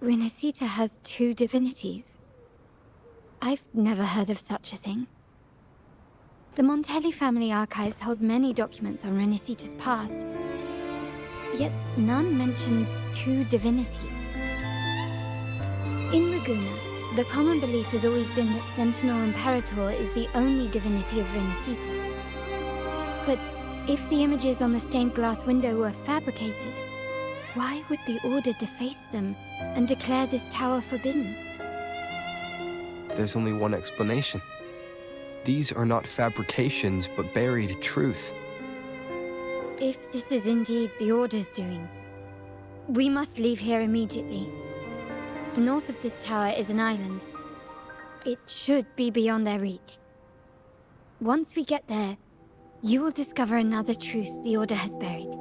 Renacita has two divinities. I've never heard of such a thing. The Montelli family archives hold many documents on Renacita's past, yet none mentioned two divinities. In Ragusa, the common belief has always been that Sentinel Imperator is the only divinity of Renacita. But if the images on the stained glass window were fabricated, why would the Order deface them and declare this tower forbidden? There's only one explanation. These are not fabrications, but buried truth. If this is indeed the Order's doing, we must leave here immediately. The north of this tower is an island. It should be beyond their reach. Once we get there, you will discover another truth the Order has buried.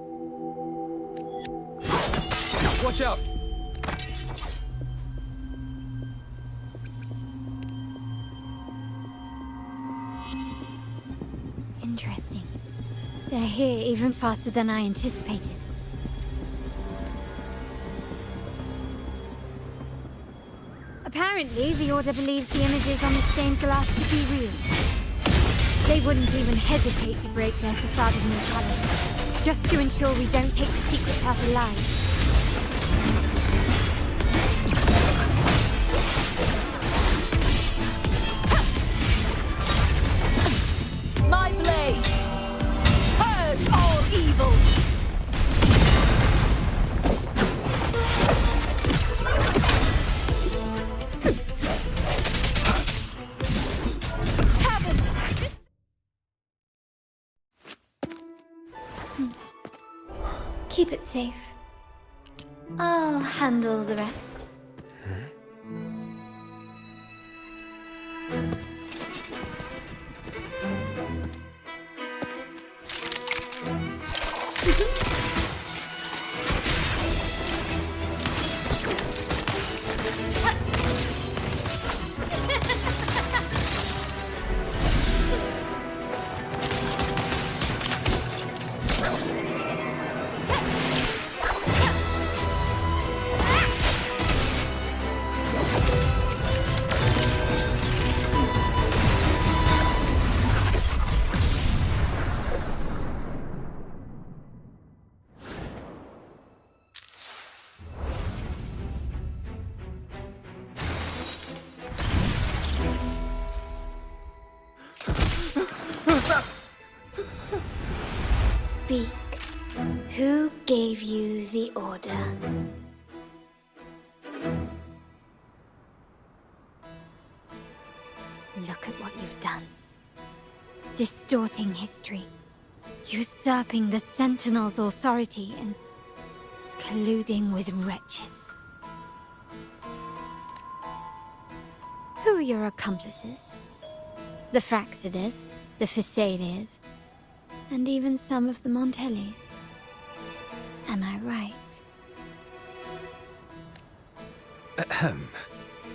Watch out! Interesting. They're here even faster than I anticipated. Apparently, the Order believes the images on the stained glass to be real. They wouldn't even hesitate to break their facade of neutrality, just to ensure we don't take the secrets out alive. My blade! Purge all evil! Keep it safe. I'll handle the rest. Speak. Who gave you the order? Look at what you've done. Distorting history, usurping the Sentinel's authority, and colluding with wretches. Who are your accomplices? The Fraxides, the Phasaelias, and even some of the Montellis. Am I right? Ahem.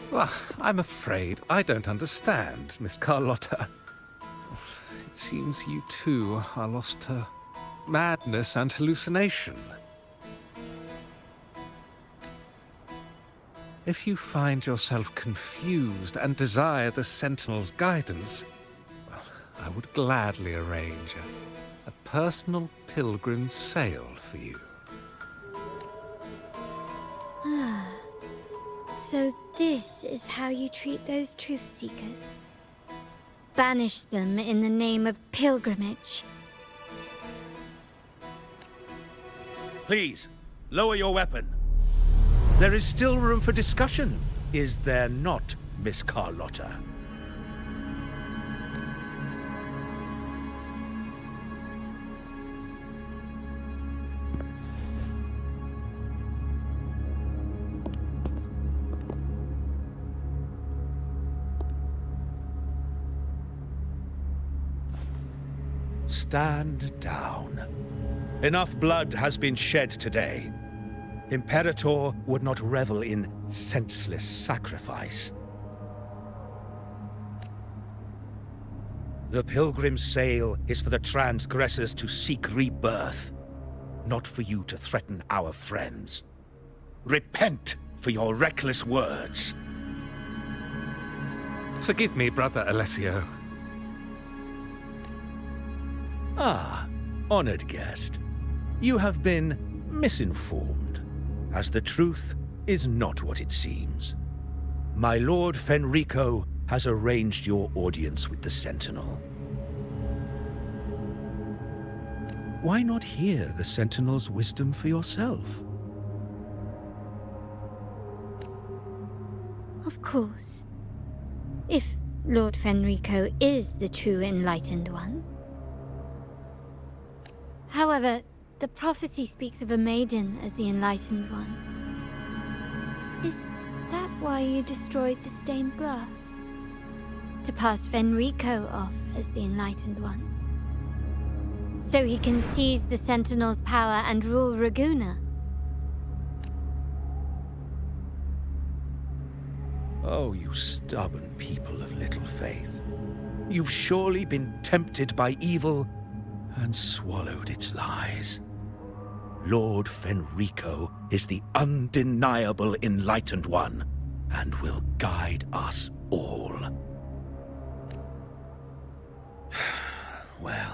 Well, I'm afraid I don't understand, Miss Carlotta. It seems you too are lost to madness and hallucination. If you find yourself confused and desire the Sentinel's guidance, well, I would gladly arrange a personal pilgrim's sail for you. Ah, so this is how you treat those truth seekers. Banish them in the name of pilgrimage. Please, lower your weapon. There is still room for discussion, is there not, Miss Carlotta? Stand down. Enough blood has been shed today. Imperator would not revel in senseless sacrifice. The pilgrim's sail is for the transgressors to seek rebirth, not for you to threaten our friends. Repent, for your reckless words. Forgive me, Brother Alessio. Ah, honored guest. You have been misinformed, as the truth is not what it seems. My Lord Fenrico has arranged your audience with the Sentinel. Why not hear the Sentinel's wisdom for yourself? Of course. If Lord Fenrico is the true Enlightened One. However, the prophecy speaks of a maiden as the Enlightened One. Is that why you destroyed the stained glass? To pass Fenrico off as the Enlightened One? So he can seize the Sentinel's power and rule Ragusa? Oh, you stubborn people of little faith. You've surely been tempted by evil and swallowed its lies. Lord Fenrico is the undeniable Enlightened One and will guide us all. Well,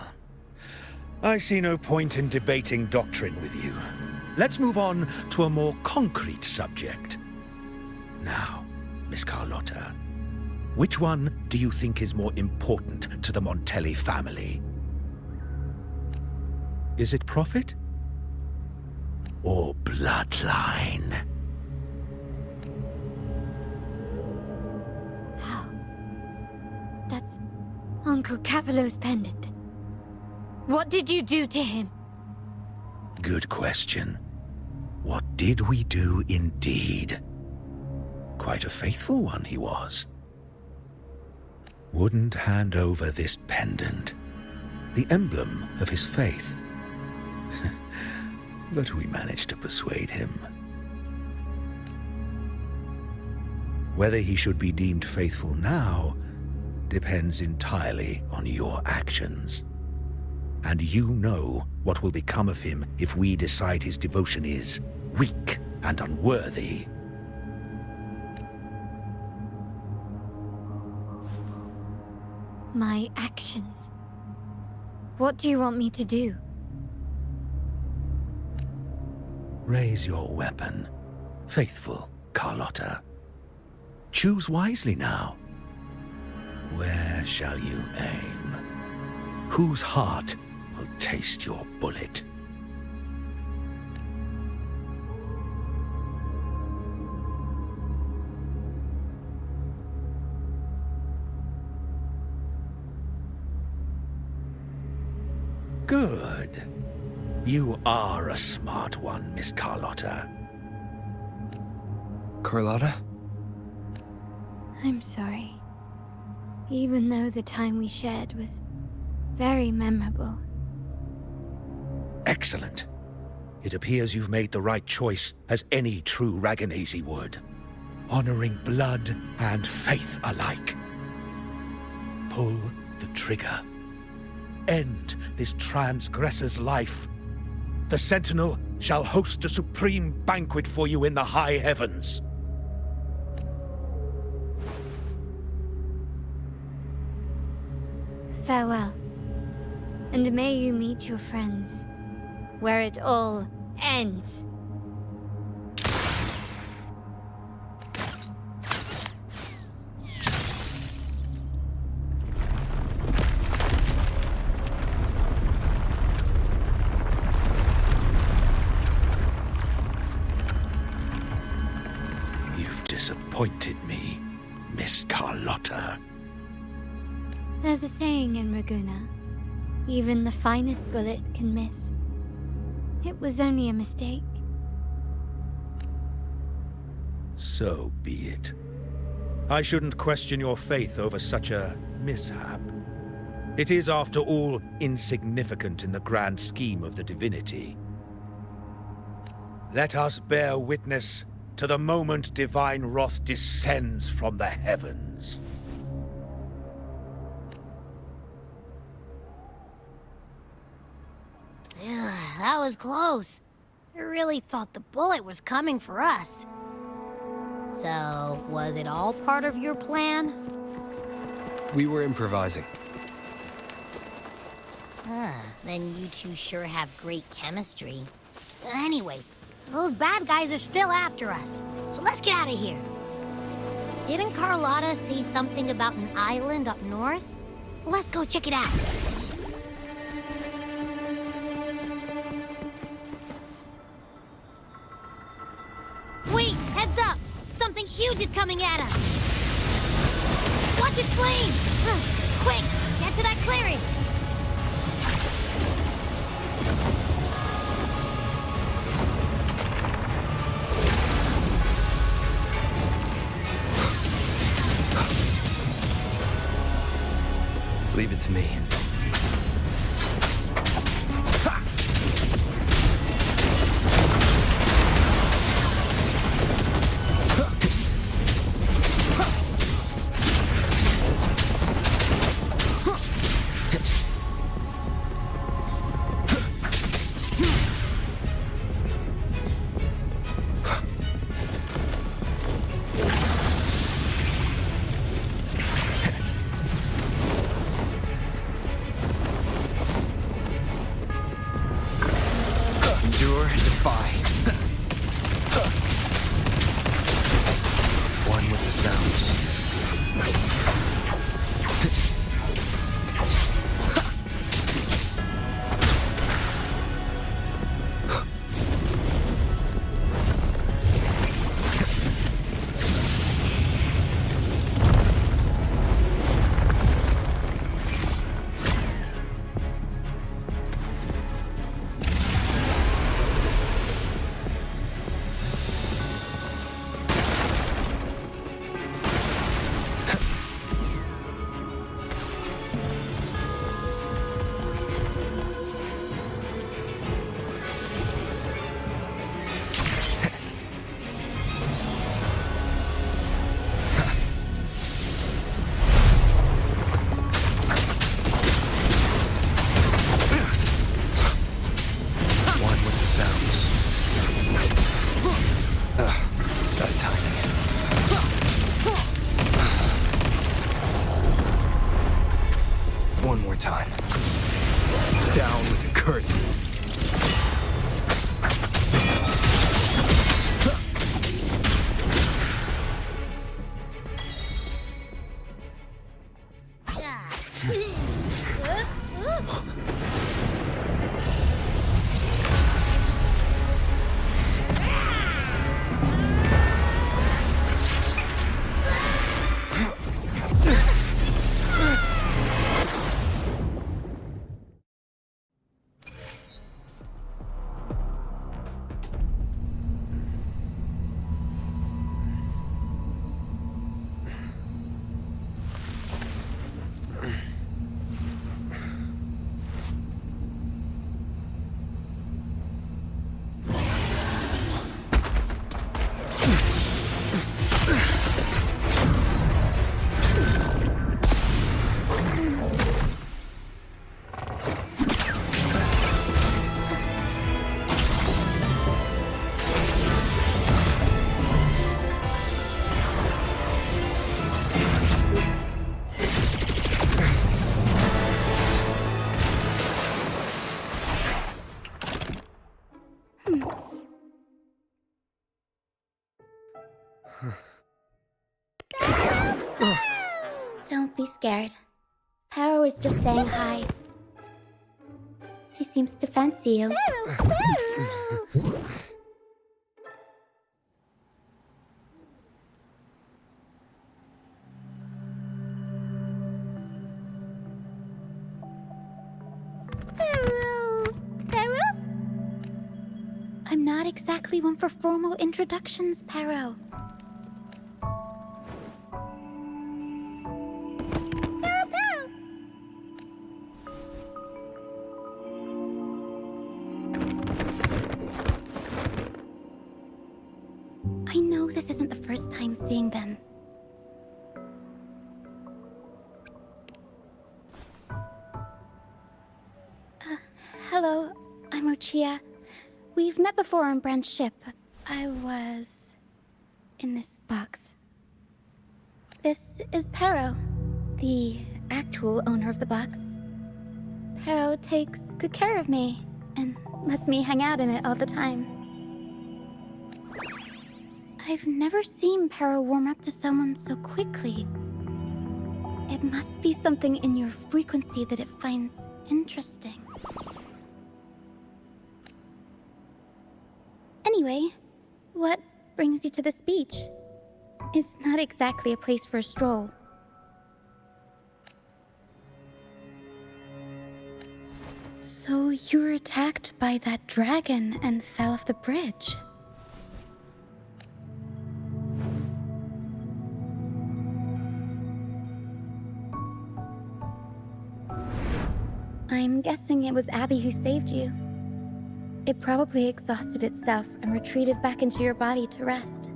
I see no point in debating doctrine with you. Let's move on to a more concrete subject. Now, Miss Carlotta, which one do you think is more important to the Montelli family? Is it profit or bloodline? How? That's Uncle Capello's pendant. What did you do to him? Good question. What did we do indeed? Quite a faithful one he was. Wouldn't hand over this pendant, the emblem of his faith. But we managed to persuade him. Whether he should be deemed faithful now depends entirely on your actions. And you know what will become of him if we decide his devotion is weak and unworthy. My actions. What do you want me to do? Raise your weapon, faithful Carlotta. Choose wisely now. Where shall you aim? Whose heart will taste your bullet? Good. You are a smart one, Miss Carlotta. Carlotta? I'm sorry. Even though the time we shared was very memorable. Excellent. It appears you've made the right choice, as any true Raganese would. Honoring blood and faith alike. Pull the trigger. End this transgressor's life. The Sentinel shall host a supreme banquet for you in the high heavens. Farewell. And may you meet your friends, where it all ends. You've disappointed me, Miss Carlotta. There's a saying in Ragusa, even the finest bullet can miss. It was only a mistake. So be it. I shouldn't question your faith over such a mishap. It is, after all, insignificant in the grand scheme of the divinity. Let us bear witness to the moment divine wrath descends from the heavens. That was close. I really thought the bullet was coming for us. So, was it all part of your plan? We were improvising. Then you two sure have great chemistry. Anyway, those bad guys are still after us, so let's get out of here. Didn't Carlotta say something about an island up north? Let's go check it out. Wait, heads up! Something huge is coming at us! Watch its flames! Quick, get to that clearing! Leave it to me. Endure and defy. One with the sounds. Don't be scared. Paro is just saying hi. She seems to fancy you. Paro? I'm not exactly one for formal introductions, Paro. I know this isn't the first time seeing them. Hello, I'm Ochia. We've met before on Brand's ship. I was in this box. This is Pero, the actual owner of the box. Pero takes good care of me and lets me hang out in it all the time. I've never seen Pero warm up to someone so quickly. It must be something in your frequency that it finds interesting. Anyway, what brings you to this beach? It's not exactly a place for a stroll. So you were attacked by that dragon and fell off the bridge. I'm guessing it was Abby who saved you. It probably exhausted itself and retreated back into your body to rest.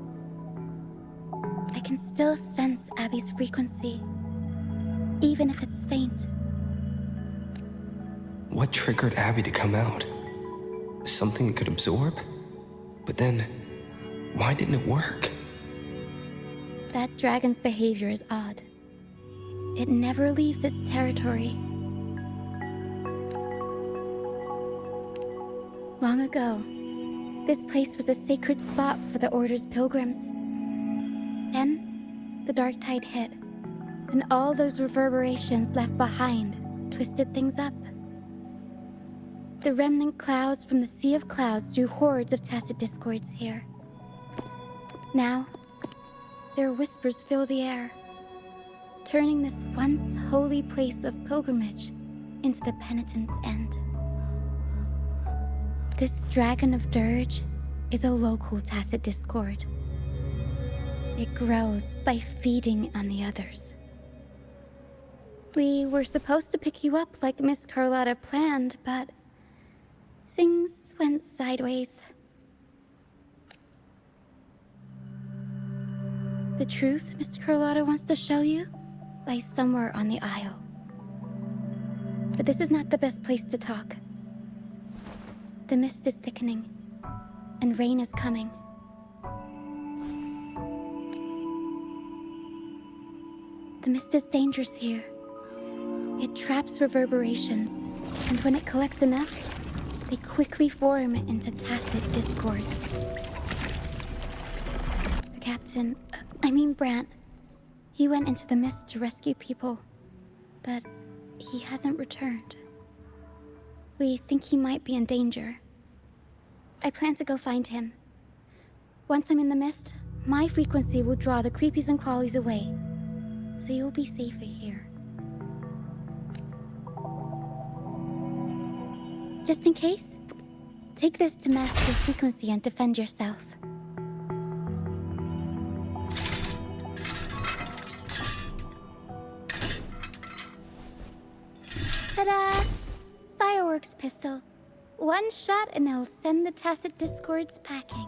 I can still sense Abby's frequency, even if it's faint. What triggered Abby to come out? Something it could absorb? But then, why didn't it work? That dragon's behavior is odd. It never leaves its territory. Long ago, this place was a sacred spot for the Order's pilgrims. Then, the dark tide hit, and all those reverberations left behind twisted things up. The remnant clouds from the Sea of Clouds drew hordes of tacit discords here. Now, their whispers fill the air, turning this once holy place of pilgrimage into the penitent's end. This Dragon of Dirge is a local tacit discord. It grows by feeding on the others. We were supposed to pick you up like Miss Carlotta planned, but things went sideways. The truth Mr. Carlotta wants to show you lies somewhere on the aisle. But this is not the best place to talk. The mist is thickening, and rain is coming. The mist is dangerous here. It traps reverberations, and when it collects enough, they quickly form into tacit discords. The captain, Brant, he went into the mist to rescue people, but he hasn't returned. We think he might be in danger. I plan to go find him. Once I'm in the mist, my frequency will draw the creepies and crawlies away, so you'll be safer here. Just in case, take this to mask your frequency and defend yourself. Ta-da! Fireworks pistol. One shot and it'll send the tacit discords packing.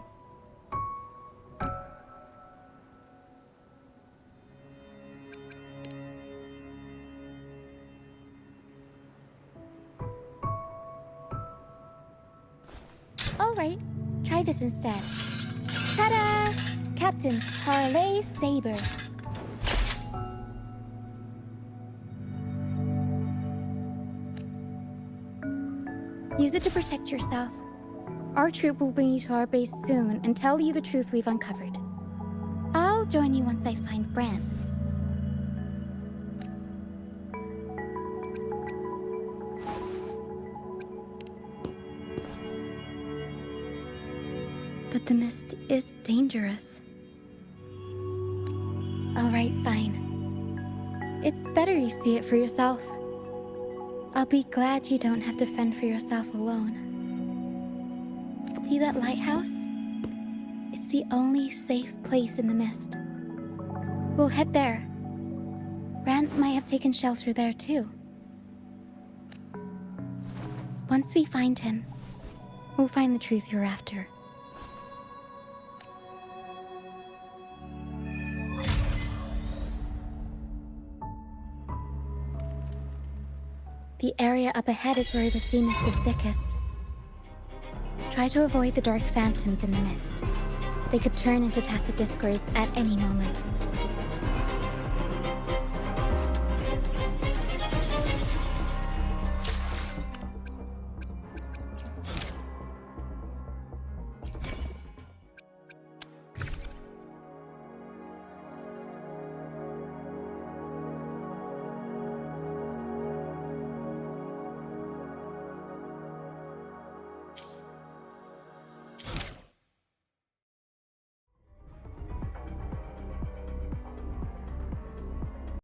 Alright, try this instead. Ta-da! Captain's Parlay Saber. Use it to protect yourself. Our troop will bring you to our base soon and tell you the truth we've uncovered. I'll join you once I find Brant. But the mist is dangerous. Alright, fine. It's better you see it for yourself. I'll be glad you don't have to fend for yourself alone. See that lighthouse? It's the only safe place in the mist. We'll head there. Brant might have taken shelter there too. Once we find him, we'll find the truth you're after. The area up ahead is where the sea mist is thickest. Try to avoid the dark phantoms in the mist. They could turn into tacit discords at any moment.